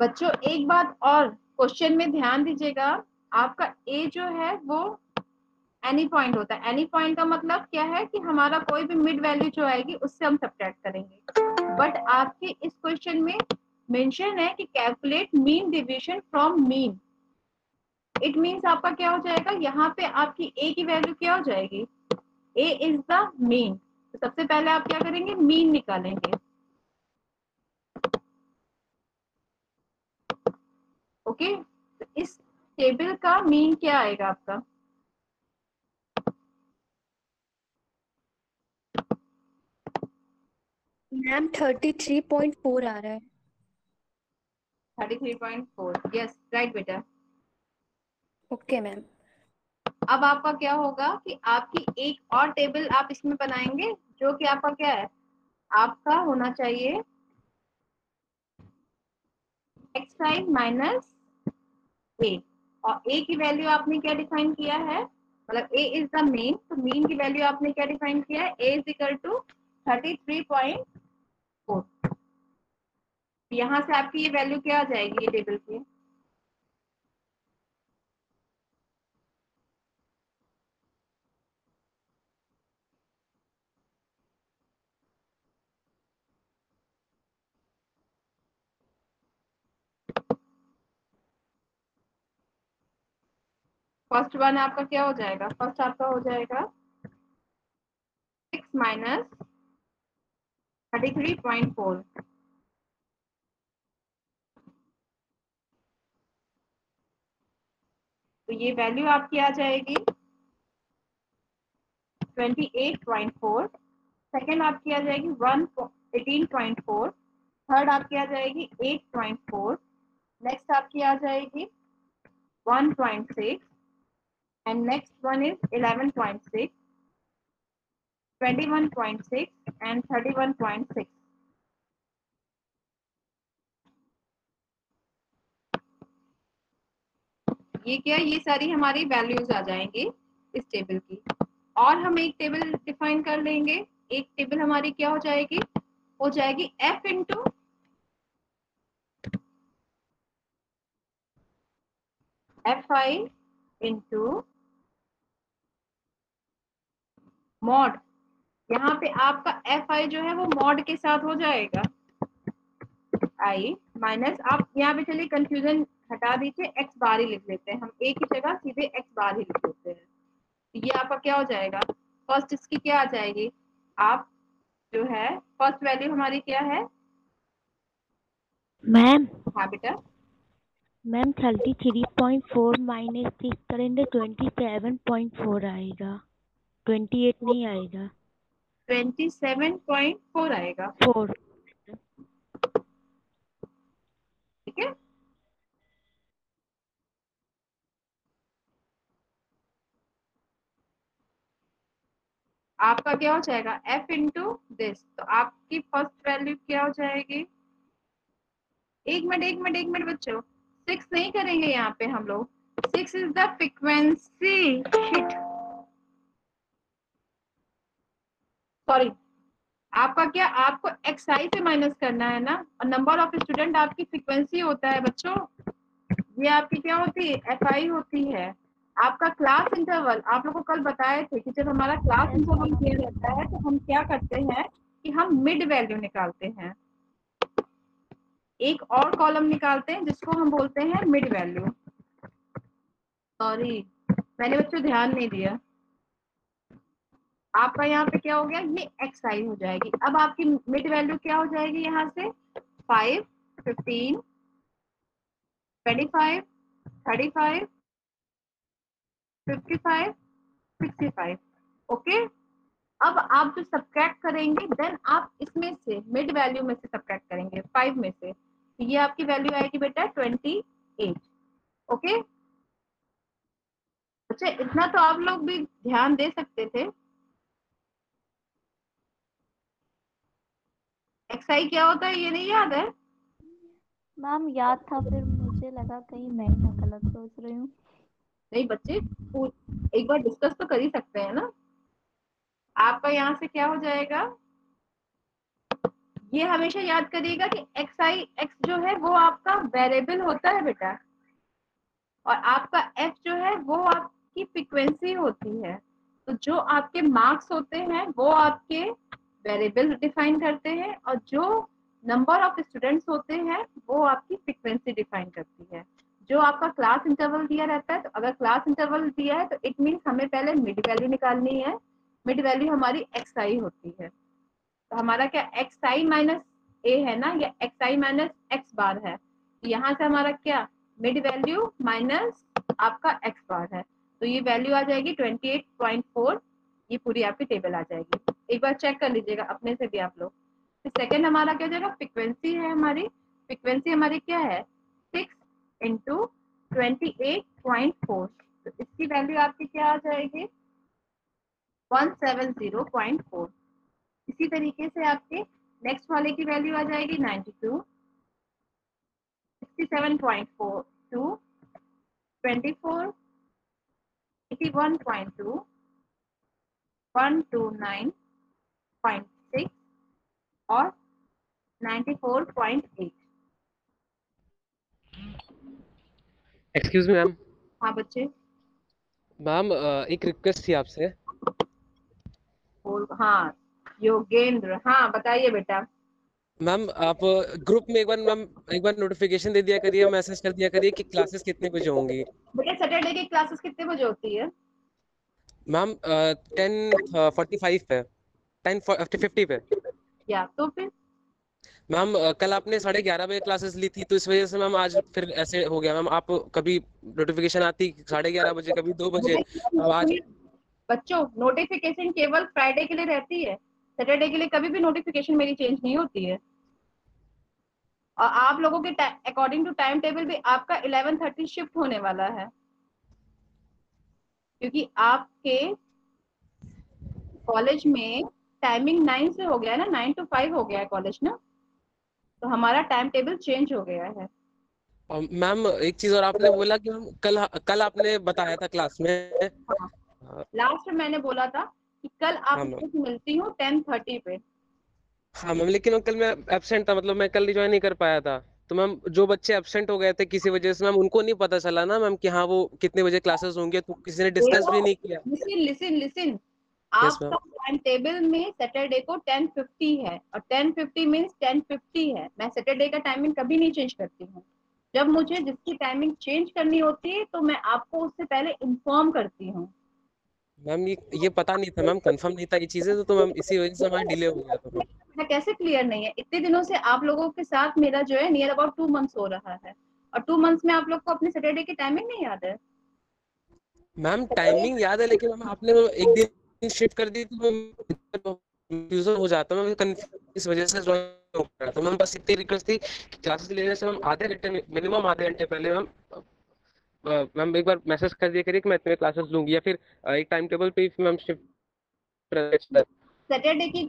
बच्चों एक बात और क्वेश्चन में ध्यान दीजिएगा। आपका a जो है वो एनी पॉइंट होता है। एनी पॉइंट का मतलब क्या है कि हमारा कोई भी मिड वैल्यू जो आएगी उससे हम सब्ट्रैक्ट करेंगे। बट आपके इस क्वेश्चन में मेंशन है कि calculate mean deviation from mean. It means आपका क्या हो जाएगा? यहाँ पे आपकी a की वैल्यू क्या हो जाएगी? a is the mean. तो सबसे पहले आप क्या करेंगे? मीन निकालेंगे। ओके, तो इस टेबल का मीन क्या आएगा आपका? मैम 33.4 आ रहा है। 33.4। यस राइट बेटा। Okay ma'am. अब आपका क्या होगा कि आपकी एक और टेबल आप इसमें बनाएंगे जो कि आपका क्या है? आपका होना चाहिए xi माइनस a। और a की वैल्यू आपने क्या डिफाइन किया है? मतलब a इज द मीन, तो मीन की वैल्यू आपने क्या डिफाइन किया है? a is equal to 33.4। यहाँ से आपकी ये वैल्यू क्या आ जाएगी ये टेबल की? फर्स्ट वन आपका क्या हो जाएगा, फर्स्ट आपका हो जाएगा 6 माइनस 33.4। तो ये वैल्यू आपकी आ जाएगी 28.4। सेकेंड आपकी आ जाएगी 18.4। थर्ड आपकी आ जाएगी 8.4। नेक्स्ट आपकी आ जाएगी 1.6 and next one is 11.6, 21.6 and 31.6। ये क्या, ये सारी हमारी वैल्यूज आ जाएंगी इस टेबल की। और हम एक टेबल डिफाइन कर लेंगे। एक टेबल हमारी क्या हो जाएगी f into fi into mod. यहाँ पे आपका fi जो है वो मॉड के साथ हो जाएगा i माइनस, आप यहाँ पे चलिए कंफ्यूजन हटा दीजिए, x बार ही लिख लेते हैं हम, एक ही जगह सीधे x बार ही लिख लेते हैं। ये आपका क्या हो जाएगा, फर्स्ट इसकी क्या आ जाएगी, आप जो है फर्स्ट वैल्यू हमारी क्या है मैम हाँ बेटा, मैम 33.4 माइनस 6 करेंगे 27.4 आएगा, 28 नहीं आएगा, 27.4 आएगा। 4। ठीक है, आपका क्या हो जाएगा f इंटू दिस। तो आपकी फर्स्ट वैल्यू क्या हो जाएगी, एक मिनट बच्चों, 6 नहीं करेंगे यहाँ पे हम लोग, 6 इज द फ्रीक्वेंसी, सॉरी आपका क्या, आपको xi से माइनस करना है ना, और नंबर ऑफ स्टूडेंट आपकी फ्रीक्वेंसी होता है बच्चों, ये आपकी क्या होती है fi होती है। आपका क्लास इंटरवल आप लोग को कल बताए थे कि जब हमारा क्लास इंटरवल दिया रहता है तो हम क्या करते हैं कि हम मिड वैल्यू निकालते हैं, एक और कॉलम निकालते हैं जिसको हम बोलते हैं मिड वैल्यू। सॉरी मैंने बच्चों ध्यान नहीं दिया, आपका यहाँ पे क्या हो गया, ये xi हो जाएगी। अब आपकी मिड वैल्यू क्या हो जाएगी, यहाँ से 5, 15, 25, 35, 55, 65। ओके, अब आप जो सब्ट्रैक्ट करेंगे देन आप इसमें से मिड वैल्यू में से सब्ट्रैक्ट करेंगे 5 में से, तो ये आपकी वैल्यू आएगी बेटा 28। ओके अच्छा, इतना तो आप लोग भी ध्यान दे सकते थे। xi क्या होता है ये नहीं याद है, मैम याद था, फिर मुझे लगा कहीं मैं ही ना गलत सोच रही हूँ। नहीं बच्चे एक बार डिस्कस तो कर ही सकते हैं ना। आपका यहाँ से क्या हो जाएगा, ये हमेशा याद करिएगा कि x जो है वो आपका वेरिएबल होता है बेटा, और आपका f जो है वो आपकी फ्रीक्वेंसी होती है। तो जो आपके मार्क्स होते हैं वो आपके वेरिएबल डिफाइन करते हैं, और जो नंबर ऑफ स्टूडेंट्स होते हैं वो आपकी फ्रीक्वेंसी डिफाइन करती है। जो आपका क्लास इंटरवल दिया रहता है, तो अगर क्लास इंटरवल दिया है तो इट मीन्स हमें पहले मिड वैल्यू निकालनी है, मिड वैल्यू हमारी xi होती है। तो हमारा क्या xi माइनस a है ना, या xi माइनस x बार है, तो यहाँ से हमारा क्या मिड वैल्यू माइनस आपका x बार है, तो ये वैल्यू आ जाएगी 28.4। ये पूरी आपकी टेबल आ जाएगी, एक बार चेक कर लीजिएगा अपने से भी आप लोग। सेकेंड हमारा क्या हो जाएगा, फ्रीक्वेंसी है हमारी, फ्रीक्वेंसी हमारी क्या है 6 इंटू 28.4, तो इसकी वैल्यू आपकी क्या आ जाएगी 170.4। इसी तरीके से आपके नेक्स्ट वाले की वैल्यू आ जाएगी 92, 67.42, 24, 81.2, 129.6 और 94.8। Excuse me ma'am. हाँ बच्चे, मैम एक रिक्वेस्ट थी आपसे। हाँ योगेंद्र, हाँ बताइए बेटा। मैम आप ग्रुप में एक बार नोटिफिकेशन दे दिया करिए, मैसेज कर दिया करिए कि क्लासेस कितने बजे होंगी। बेटा सैटरडे की क्लासेस कितने बजे होती है? मैम 10:45 पे, 10:50 पे। या तो फिर मैम कल आपने 11:30 बजे क्लासेस ली थी, तो इस वजह से मैम आज फिर ऐसे हो गया। मैम आप कभी नोटिफिकेशन आती 11:30 बजे, कभी 2 बजे। अब आज बच्चों नोटिफिकेशन केवल फ्राइडे के लिए रहती है, सैटरडे के लिए कभी भी नोटिफिकेशन मेरी चेंज नहीं होती है। और आप लोगों के अकॉर्डिंग टू टाइम टेबल भी आपका 11:30 शिफ्ट होने वाला है, क्योंकि आपके कॉलेज में टाइमिंग 9 से हो गया है ना, 9 to 5 हो गया है कॉलेज ना, तो हमारा टाइम टेबल चेंज हो गया है। मैम एक चीज और आपने बोला कि हम कल आपने बताया था क्लास में। हाँ, हाँ लास्ट में मैंने बोला था कि कल हाँ आपसे मिलती हूँ 10:30 पे। हाँ मैम, लेकिन कल मैं एब्सेंट था, मतलब मैं कल ज्वाइन नहीं कर पाया था। तो मैम जो बच्चे एब्सेंट हो गए थे किसी वजह से, मैम उनको नहीं पता चला ना मैम कि हाँ वो कितने बजे क्लासेस होंगे, तो किसी ने डिस्कस भी नहीं किया। Listen listen listen, yes ma'am. आपका टाइम टेबल में सैटरडे को 10:50 है, और 10:50 मीन्स 10:50 है। मैं सैटरडे का टाइमिंग कभी नहीं चेंज करती हूँ। जब मुझे जिसकी टाइमिंग चेंज करनी होती है तो मैं आपको उससे पहले इन्फॉर्म करती हूँ। मैम ये पता नहीं था मैम, कंफर्म नहीं था ये चीजें, तो मैम इसी वजह से हमारा डिले हो गया था मैम। मैं कैसे क्लियर नहीं है? इतने दिनों से आप लोगों के साथ मेरा जो है नियर अबाउट 2 मंथ्स हो रहा है, और 2 मंथ्स में आप लोग को अपने सैटरडे की टाइमिंग नहीं याद है? मैम टाइमिंग याद है, लेकिन मैम आपने वो एक दिन शिफ्ट कर दी, तो मैम कंफ्यूजन हो जाता है मैम, इस वजह से ज्वाइन हो गया। तो मैम बस इतनी रिक्वेस्ट थी कि क्लासेस लेने से मैम आधे घंटे, मिनिमम आधे घंटे पहले मैम मैम एक बार मैसेज कर दिया करिए कि मैं इतने क्लासेस लूंगी, या फिर एक टाइम टेबल पे ही मैम शिफ्ट। सैटरडे की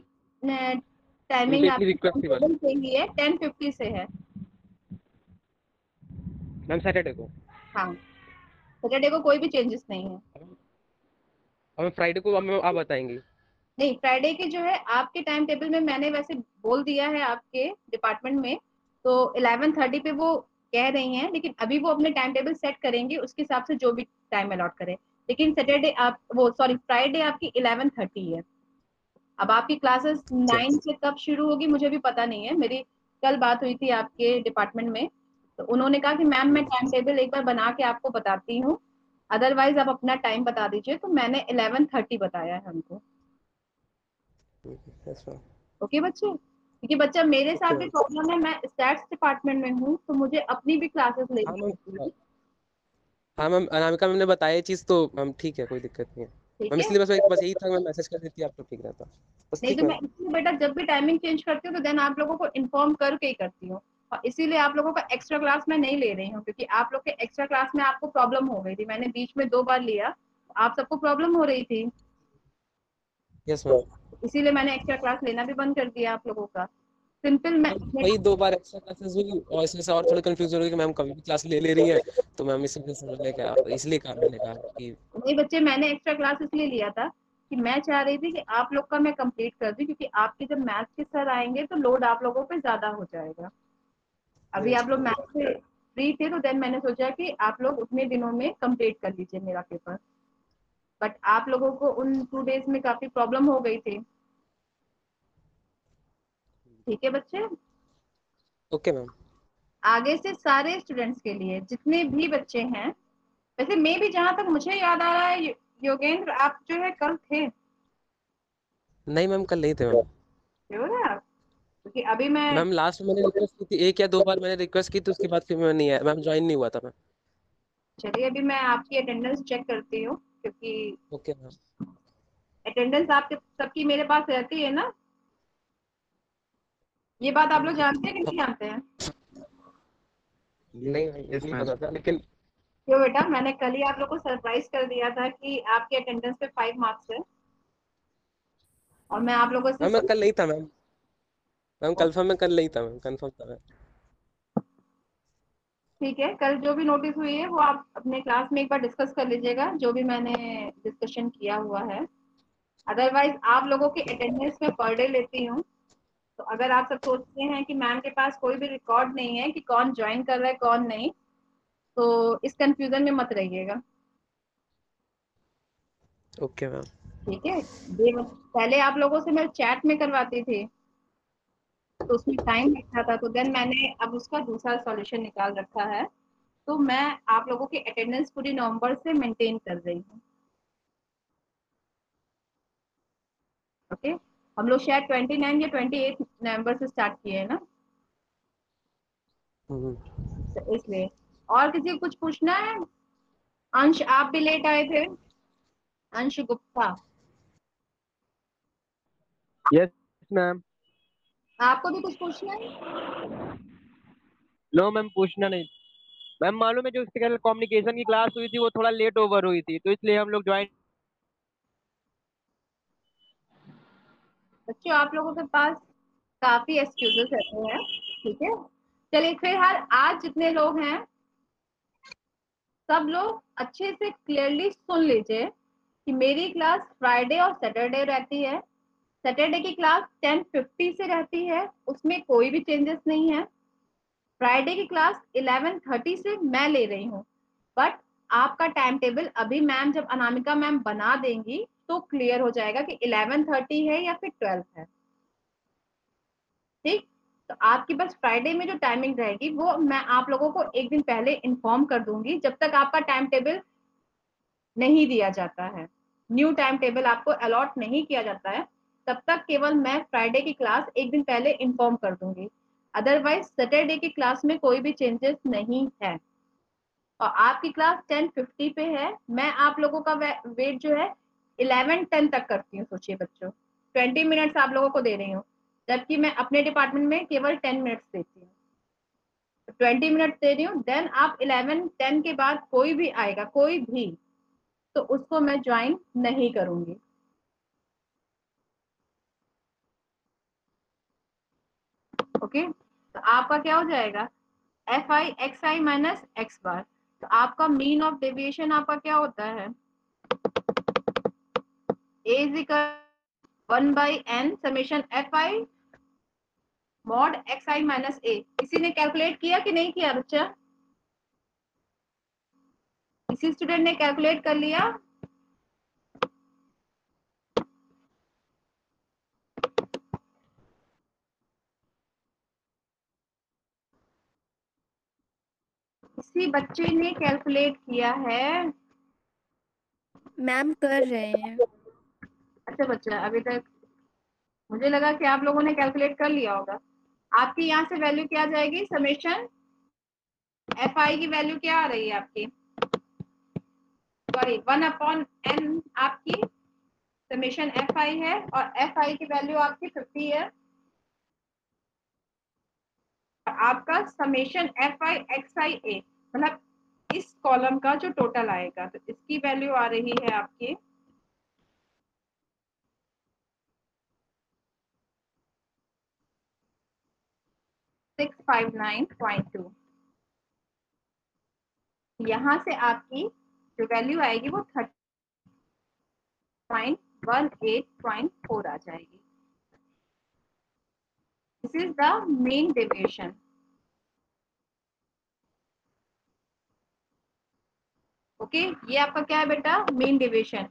टाइमिंग इमीडिएटली आपकी रिक्वेस्ट थी बस। सही है, 10:50 से है। मैम सैटरडे को। हाँ, सैटरडे को कोई भी चेंजेस नहीं है। हमें फ्राइडे को मैम आप बताएंगी। नहीं, फ्राइडे की जो है आपके टाइम टेबल में मैंने वैसे बोल दिया है आपके डिपार्टमेंट में, तो 11:30 पे वो कह रही हैं, लेकिन अभी वो अपने टाइम टेबल सेट करेंगे उसके हिसाब से जो भी टाइम अलॉट करें। लेकिन सैटरडे आप वो सॉरी फ्राइडे आपकी 11:30 है। अब आपकी क्लासेस 9 से कब शुरू होगी मुझे भी पता नहीं है। मेरी कल बात हुई थी आपके डिपार्टमेंट में, तो उन्होंने कहा कि मैम मैं टाइम टेबल एक बार बना के आपको बताती हूँ, अदरवाइज आप अपना टाइम बता दीजिए। तो मैंने 11:30 बताया है हमको। ओके बच्चे, क्योंकि बच्चा मेरे साथ भी प्रॉब्लम है, मैं स्टैट्स डिपार्टमेंट में हूँ तो मुझे अपनी भी क्लासेस हाँ लेनी मैम। होती है। हाँ मैम, अनामिका मैम ने बताया ये चीज़, तो मैम ठीक है, कोई दिक्कत नहीं है ठीक मैम। है, इसलिए बस यही था, मैं मैसेज कर देती आप तो ठीक रहता। बस नहीं ठीक तो मैम। मैं इसलिए बेटा जब भी टाइमिंग चेंज करती हूँ तो देन आप लोगों को इन्फॉर्म करके ही करती हूँ, और इसीलिए आप लोगों का एक्स्ट्रा क्लास मैं नहीं ले रही हूँ, क्योंकि आप लोग के एक्स्ट्रा क्लास में आपको प्रॉब्लम हो गई थी। मैंने बीच में 2 बार लिया, आप सबको प्रॉब्लम हो रही थी, यस मैम। इसीलिए मैंने एक्स्ट्रा क्लास लेना भी बंद कर दिया आप लोगों का। सिंपल मैं मैम वही 2 बार एक्स्ट्रा क्लासेस हुई, और इसमें से और थोड़ी कंफ्यूज हो रही कि मैम कभी भी क्लास ले रही है, तो मैम इसी वजह से मैंने कहा, इसलिए कहा मैंने कहा कि नहीं बच्चे, मैंने एक्स्ट्रा क्लास इसलिए लिया था कि मैं चाह रही थी कि आप लोग का मैं कंप्लीट कर दूं, क्योंकि आपके जब मैथ्स के सर आएंगे तो लोड आप लोगों पे ज्यादा हो जाएगा। अभी आप लोग मैथ्स से फ्री थे तो देन मैंने सोचा कि आप लोग उतने दिनों में कंप्लीट कर लीजिए मेरा पेपर, बट आप लोगों को उन 2 डेज में काफी प्रॉब्लम हो गई थी। ठीक है बच्चे, ओके मैम। आगे से सारे स्टूडेंट्स के लिए जितने भी बच्चे हैं, वैसे मैं भी जहां तक मुझे याद आ रहा है योगेंद्र आप जो है कल थे। नहीं मैम कल नहीं थे मैम। श्योर है आप? क्योंकि अभी मैं, मैम लास्ट में मैंने रिक्वेस्ट की थी, 1 या 2 बार मैंने रिक्वेस्ट की थी, उसके बाद फिर मैं नहीं आया मैम, ज्वाइन नहीं हुआ था मैं। चलिए अभी मैं आपकी अटेंडेंस चेक करती हूँ, क्योंकि ओके मैम। अटेंडेंस आपके सबकी मेरे पास रहती है ना, ये बात आप लोग जानते हैं कि नहीं जानते हैं? नहीं मैम, ये नहीं पता था, लेकिन क्यों बेटा, मैंने कल ही आप लोग को सरप्राइज कर दिया था कि आपके अटेंडेंस पे 5 मार्क्स है, और मैं आप लोगों से मैम मैं कल नहीं था मैम। मैम कंफर्म मैं कल नहीं था मैम, कंफर्म था मैं। ठीक है, कल जो भी नोटिस हुई है वो आप अपने क्लास में एक बार डिस्कस कर लीजिएगा, जो भी मैंने डिस्कशन किया हुआ है। अदरवाइज आप लोगों की अटेंडेंस में पर डे लेती हूँ, तो अगर आप सब सोचते हैं कि मैम के पास कोई भी रिकॉर्ड नहीं है कि कौन ज्वाइन कर रहा है कौन नहीं, तो इस कंफ्यूजन में मत रहिएगा। Okay ma'am. ठीक है, पहले आप लोगों से मैं चैट में करवाती थी, तो उसमें टाइम लगता था, तो देन मैंने अब उसका दूसरा सॉल्यूशन निकाल रखा है। तो मैं आप लोगों की अटेंडेंस पूरी नवंबर से मेंटेन कर रही हूँ। ओके, हम लोग शायद 29 या 28 नवंबर से स्टार्ट किए हैं ना, तो इसलिए। और किसी को कुछ पूछना है? अंश, आप भी लेट आए थे, अंश गुप्ता। Yes ma'am. आपको भी कुछ पूछना है? नो मैम, पूछना नहीं। मैम मालूम है, जो इसके कल कम्युनिकेशन की क्लास हुई थी वो थोड़ा लेट ओवर हुई थी, तो इसलिए हम लोग ज्वाइन। बच्चों, आप लोगों के पास काफी एक्सक्यूजेस रहते हैं, ठीक है। चलिए फिलहाल आज जितने लोग हैं सब लोग अच्छे से क्लियरली सुन लीजिए कि मेरी क्लास फ्राइडे और सैटरडे रहती है। सैटरडे की क्लास 10:50 से रहती है, उसमें कोई भी चेंजेस नहीं है। फ्राइडे की क्लास 11:30 से मैं ले रही हूँ, बट आपका टाइम टेबल अभी मैम जब अनामिका मैम बना देंगी तो क्लियर हो जाएगा कि 11:30 है या फिर 12 है, ठीक। तो आपकी बस फ्राइडे में जो टाइमिंग रहेगी वो मैं आप लोगों को एक दिन पहले इन्फॉर्म कर दूंगी। जब तक आपका टाइम टेबल नहीं दिया जाता है, न्यू टाइम टेबल आपको अलॉट नहीं किया जाता है, तब तक केवल मैं फ्राइडे की क्लास एक दिन पहले इन्फॉर्म कर दूंगी। अदरवाइज सैटरडे की क्लास में कोई भी चेंजेस नहीं है। और आपकी क्लास 10:50 पे है, मैं आप लोगों का वेट जो है 11:10 तक करती हूँ। सोचिए बच्चों, 20 मिनट्स आप लोगों को दे रही हूँ, जबकि मैं अपने डिपार्टमेंट में केवल 10 मिनट्स देती हूँ। 20 मिनट दे रही हूँ, देन आप 11:10 के बाद कोई भी आएगा, कोई भी, तो उसको मैं ज्वाइन नहीं करूंगी। ओके, तो आपका क्या हो जाएगा, F I X I minus X bar. तो आपका मीन ऑफ डेविएशन आपका क्या होता है, A is equal 1/n summation F I mod X I minus A. किसी ने कैलकुलेट किया कि नहीं किया बच्चा? किसी स्टूडेंट ने कैलकुलेट कर लिया? किसी बच्चे ने कैलकुलेट किया है? मैम कर रहे हैं। अच्छा बच्चा, अभी तक मुझे लगा कि आप लोगों ने कैलकुलेट कर लिया होगा। आपकी यहाँ से वैल्यू क्या आ जाएगी, समेशन एफ आई की वैल्यू क्या आ रही है आपकी, सॉरी 1/n आपकी समेशन एफ आई है, और एफ आई की वैल्यू आपकी 50 है। आपका समेशन एफ आई एक्स आई ए, मतलब इस कॉलम का जो टोटल आएगा, तो इसकी वैल्यू आ रही है आपकी 659.2। यहाँ से आपकी जो वैल्यू आएगी वो 30.18.4 आ जाएगी। This is the main deviation. Okay, ये आपका क्या है बेटा, मेन डेविएशन।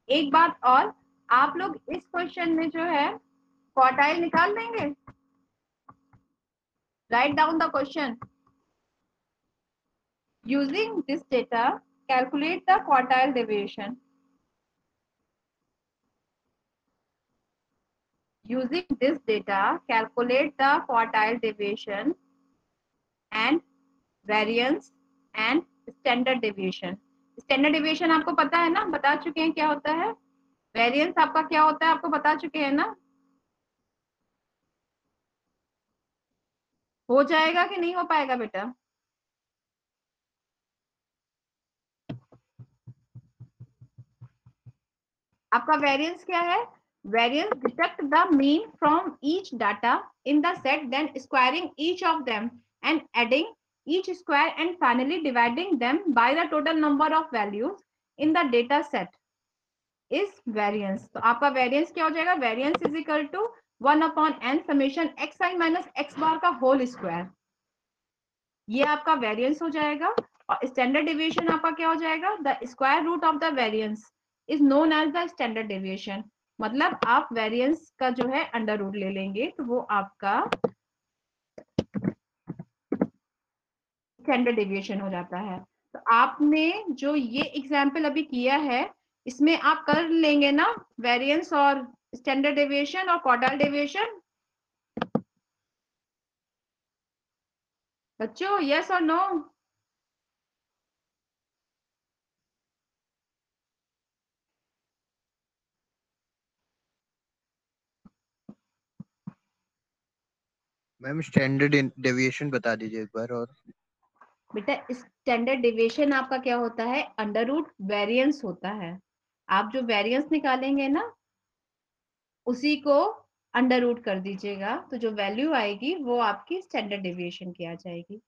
एक बात और, आप लोग इस क्वेश्चन में जो है क्वार्टाइल निकाल देंगे। Write down the question. Using this data, calculate the quartile deviation. Using this data, calculate the quartile deviation and variance and standard deviation. Standard deviation आपको पता है ना, बता चुके हैं क्या होता है। वेरिएंस आपका क्या होता है आपको बता चुके हैं ना। हो जाएगा कि नहीं हो पाएगा बेटा? आपका वेरिएंस क्या है, variance deduct the mean from each data in the set, then squaring each of them and adding each square and finally dividing them by the total number of values in the data set is variance। तो आपका variance क्या हो जाएगा, variance is equal to 1/n summation xi minus x bar का whole square। ये आपका variance हो जाएगा। और standard deviation आपका क्या हो जाएगा, the square root of the variance is known as the standard deviation। मतलब आप वेरिएंस का जो है अंडर रूट ले लेंगे, तो वो आपका स्टैंडर्ड डेविएशन हो जाता है। तो आपने जो ये एग्जाम्पल अभी किया है, इसमें आप कर लेंगे ना वेरिएंस और स्टैंडर्ड डेविएशन और क्वार्टाइल डेविएशन बच्चों, यस और नो? मैम स्टैंडर्ड डेविएशन बता दीजिए एक बार और। बेटा स्टैंडर्ड डेविएशन आपका क्या होता है, अंडर रूट वेरिएंस होता है। आप जो वेरिएंस निकालेंगे ना उसी को अंडर रूट कर दीजिएगा, तो जो वैल्यू आएगी वो आपकी स्टैंडर्ड डेविएशन की आ जाएगी।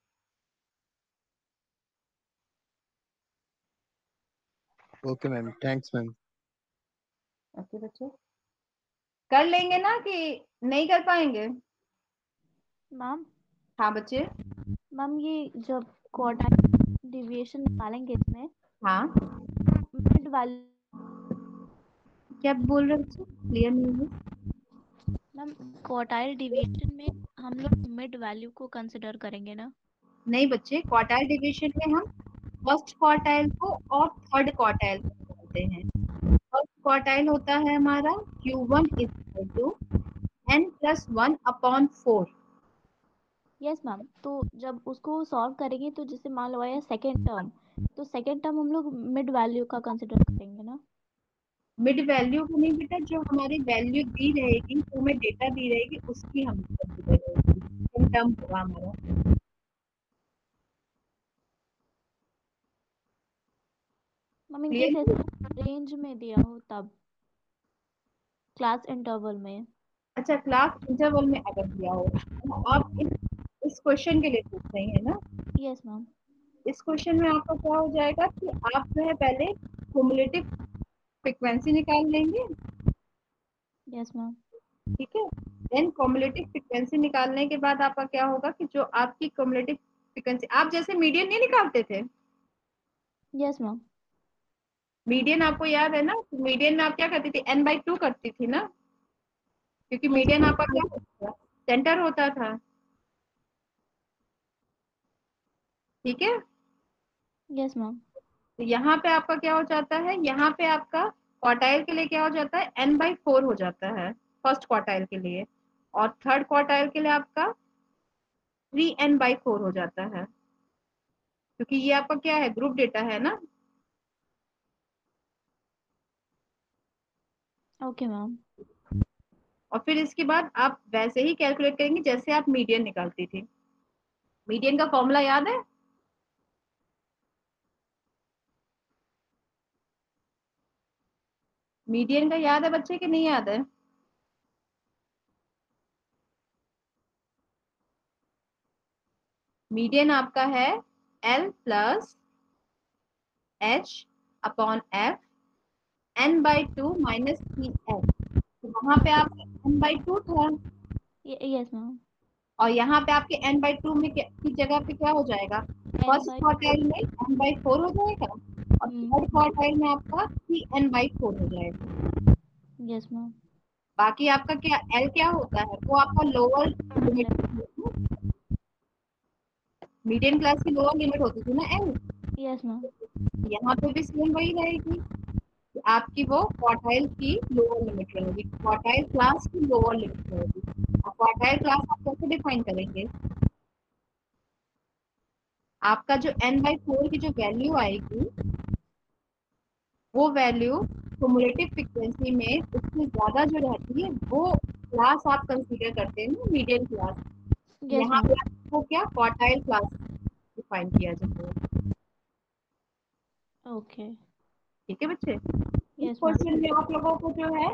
Okay ma'am, thanks ma'am. Okay बच्चों, कर लेंगे ना कि नहीं कर पाएंगे? मैम हाँ बच्चे। मैम ये जब क्वार्टाइल डिविएशन निकालेंगे इसमें हाँ मिड वैल्यू, क्या बोल रहे बच्चे, क्लियर नहीं है? मैम क्वार्टाइल डिवीजन में हम लोग मिड वैल्यू को कंसिडर करेंगे ना? नहीं बच्चे, क्वार्टाइल डिवीजन में हम फर्स्ट क्वार्टाइल को और थर्ड क्वार्टाइल को बोलते हैं। फर्स्ट क्वार्टाइल होता है हमारा Q1 is equal to n+1/4। Yes ma'am, तो जब उसको सॉल्व करेंगे तो जैसे मान लो आया सेकेंड टर्म, तो सेकेंड टर्म हम लोग मिड वैल्यू का कंसिडर करेंगे ना? मिड वैल्यू को नहीं बेटा, जो हमारी वैल्यू दी रहेगी, जो हमें डेटा दी रहेगी उसकी हम कंसिडर करेंगे, सेकंड टर्म होगा हमारा। Ma'am in clear? Case range में दिया हो तब, क्लास इंटरवल में। अच्छा, क्लास इंटरवल में अगर दिया हो तो आप इस क्वेश्चन के लिए पूछ रही है ना? Yes ma'am. इस क्वेश्चन में आपका क्या हो जाएगा कि आप जो है पहले क्युमुलेटिव फ्रीक्वेंसी निकाल लेंगे, यस मैम। ठीक है। देन क्युमुलेटिव फ्रीक्वेंसी निकालने के बाद आपका क्या होगा कि जो आपकी क्युमुलेटिव फ्रीक्वेंसी, आप जैसे मीडियन नहीं निकालते थे, यस मैम। मीडियन आपको याद है ना? मीडियन में आप क्या करती थी, n/2 करती थी ना, क्योंकि यस मीडियन आपका क्या होता था, सेंटर होता था, ठीक है। Yes ma'am. तो यहाँ पे आपका क्या हो जाता है, यहाँ पे आपका क्वार्टाइल के लिए क्या हो जाता है, n/4 हो जाता है फर्स्ट क्वार्टाइल के लिए, और थर्ड क्वार्टाइल के लिए आपका 3n/4 हो जाता है, क्योंकि ये आपका क्या है, ग्रुप डेटा है ना। Okay ma'am. और फिर इसके बाद आप वैसे ही कैलकुलेट करेंगे जैसे आप मीडियन निकालती थी। मीडियन का फॉर्मूला याद है? मीडियन का याद है बच्चे कि नहीं याद है? मीडियन आपका है L+H/F n/2 माइनस 3f। तो वहां पे आपका n/2 था, यस मैम। और यहाँ पे आपके n/2 में की जगह पे क्या हो जाएगा, फर्स्ट क्वार्टाइल में n/4 हो जाएगा, और थर्ड क्वार्टाइल में आपका 3n/4 हो जाएगा। Yes ma'am. बाकी आपका क्या L क्या होता है, वो आपका लोअर लिमिट, मीडियम क्लास की लोअर लिमिट होती थी ना L। Yes ma'am. यहाँ पे भी सेम वही रहेगी, कि आपकी वो क्वार्टाइल की लोअर लिमिट रहेगी, क्वार्टाइल क्लास की लोअर लिमिट रहेगी। और क्वार्टाइल क्लास आप कैसे डिफाइन करेंगे, आपका जो n/4 की जो वैल्यू आएगी, वो वैल्यू क्युमुलेटिव फ्रीक्वेंसी में उससे ज्यादा जो रहती है वो क्लास आप कंसीडर करते हैं ना, मीडियन क्लास। यस यहाँ मैम। पे आपको क्या क्वार्टाइल क्लास डिफाइन किया जाता है, ओके। ठीक है बच्चे। इस यस मैम। क्वेश्चन में आप लोगों को जो है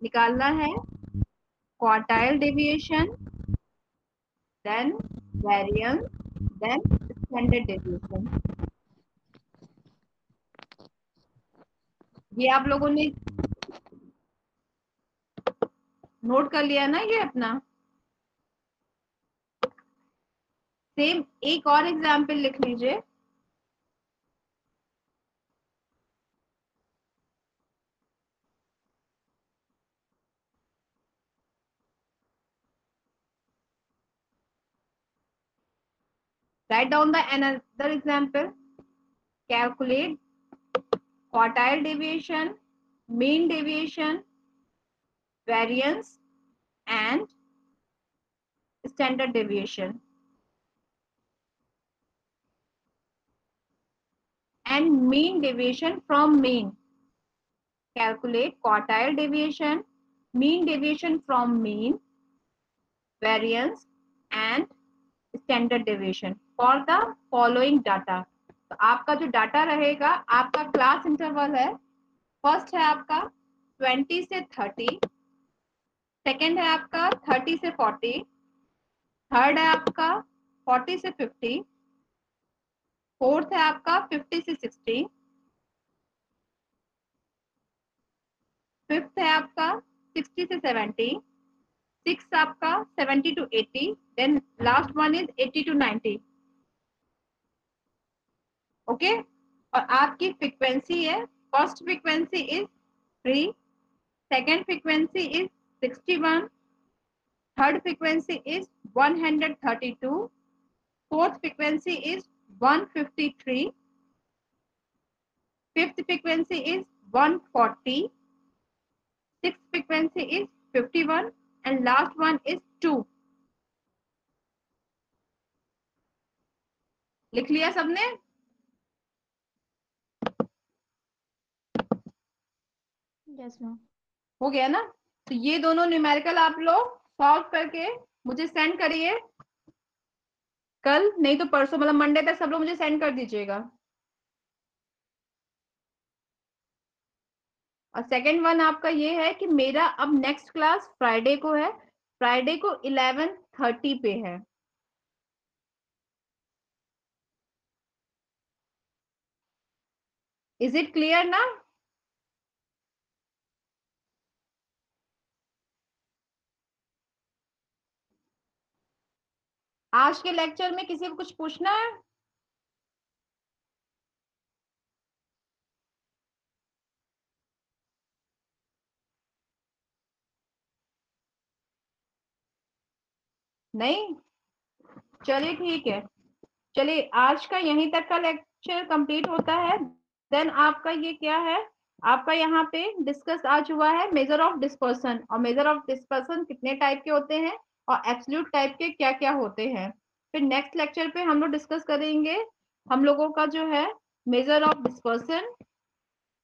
निकालना है quartile deviation, then variance, then standard deviation. ये आप लोगों ने नोट कर लिया ना ये अपना? सेम एक और एग्जाम्पल लिख लीजिए। Write down the another example. Calculate quartile deviation, mean deviation, variance, and standard deviation. And mean deviation from mean. Calculate quartile deviation, mean deviation from mean, variance, and standard deviation for the following data. तो आपका जो data रहेगा, आपका class interval है, first है आपका 20 से 30, second है आपका 30 से 40, थर्ड है आपका 40 से 50, फोर्थ है आपका 50 से 60, फिफ्थ है आपका 60 से 70, सिक्स आपका 70 to 80, then last one is 80 to 90. Okay और आपकी फ्रीक्वेंसी है, first frequency is 3, second frequency is 61, third frequency is 132, fourth frequency is 153, fifth frequency is 140, sixth frequency is 51 and last one is 2. लिख लिया सबने? Yes ma'am. हो गया ना? तो ये दोनों न्यूमेरिकल आप लोग सॉल्व करके मुझे सेंड करिए कल, नहीं तो परसों, मतलब मंडे तक सब लोग मुझे सेंड कर दीजिएगा। और सेकेंड वन आपका ये है कि मेरा अब नेक्स्ट क्लास फ्राइडे को है, फ्राइडे को 11:30 पे है। इज इट क्लियर ना? आज के लेक्चर में किसी को कुछ पूछना है? नहीं? चलिए ठीक है, चलिए आज का यहीं तक का लेक्चर कंप्लीट होता है। देन आपका ये क्या है, आपका यहाँ पे डिस्कस आज हुआ है मेजर ऑफ डिस्पर्सन, और मेजर ऑफ डिस्पर्सन कितने टाइप के होते हैं और एब्सोल्यूट टाइप के क्या क्या होते हैं। फिर नेक्स्ट लेक्चर पे हम लोग डिस्कस करेंगे हम लोगों का जो है मेजर ऑफ डिस्पर्सन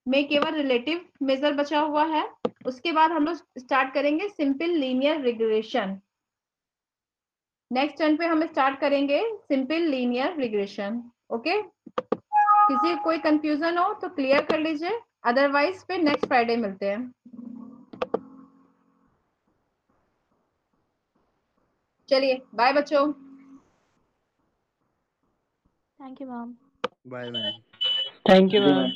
में केवल रिलेटिव मेजर बचा हुआ है। उसके बाद हम लोग स्टार्ट करेंगे simple linear regression. Next turn पे हम स्टार्ट करेंगे सिंपल लीनियर रिग्रेशन। ओके, किसी कोई कंफ्यूजन हो तो क्लियर कर लीजिए, अदरवाइज फिर नेक्स्ट फ्राइडे मिलते हैं। चलिए बाय बच्चों। Thank you ma'am. Bye ma'am. Thank you ma'am.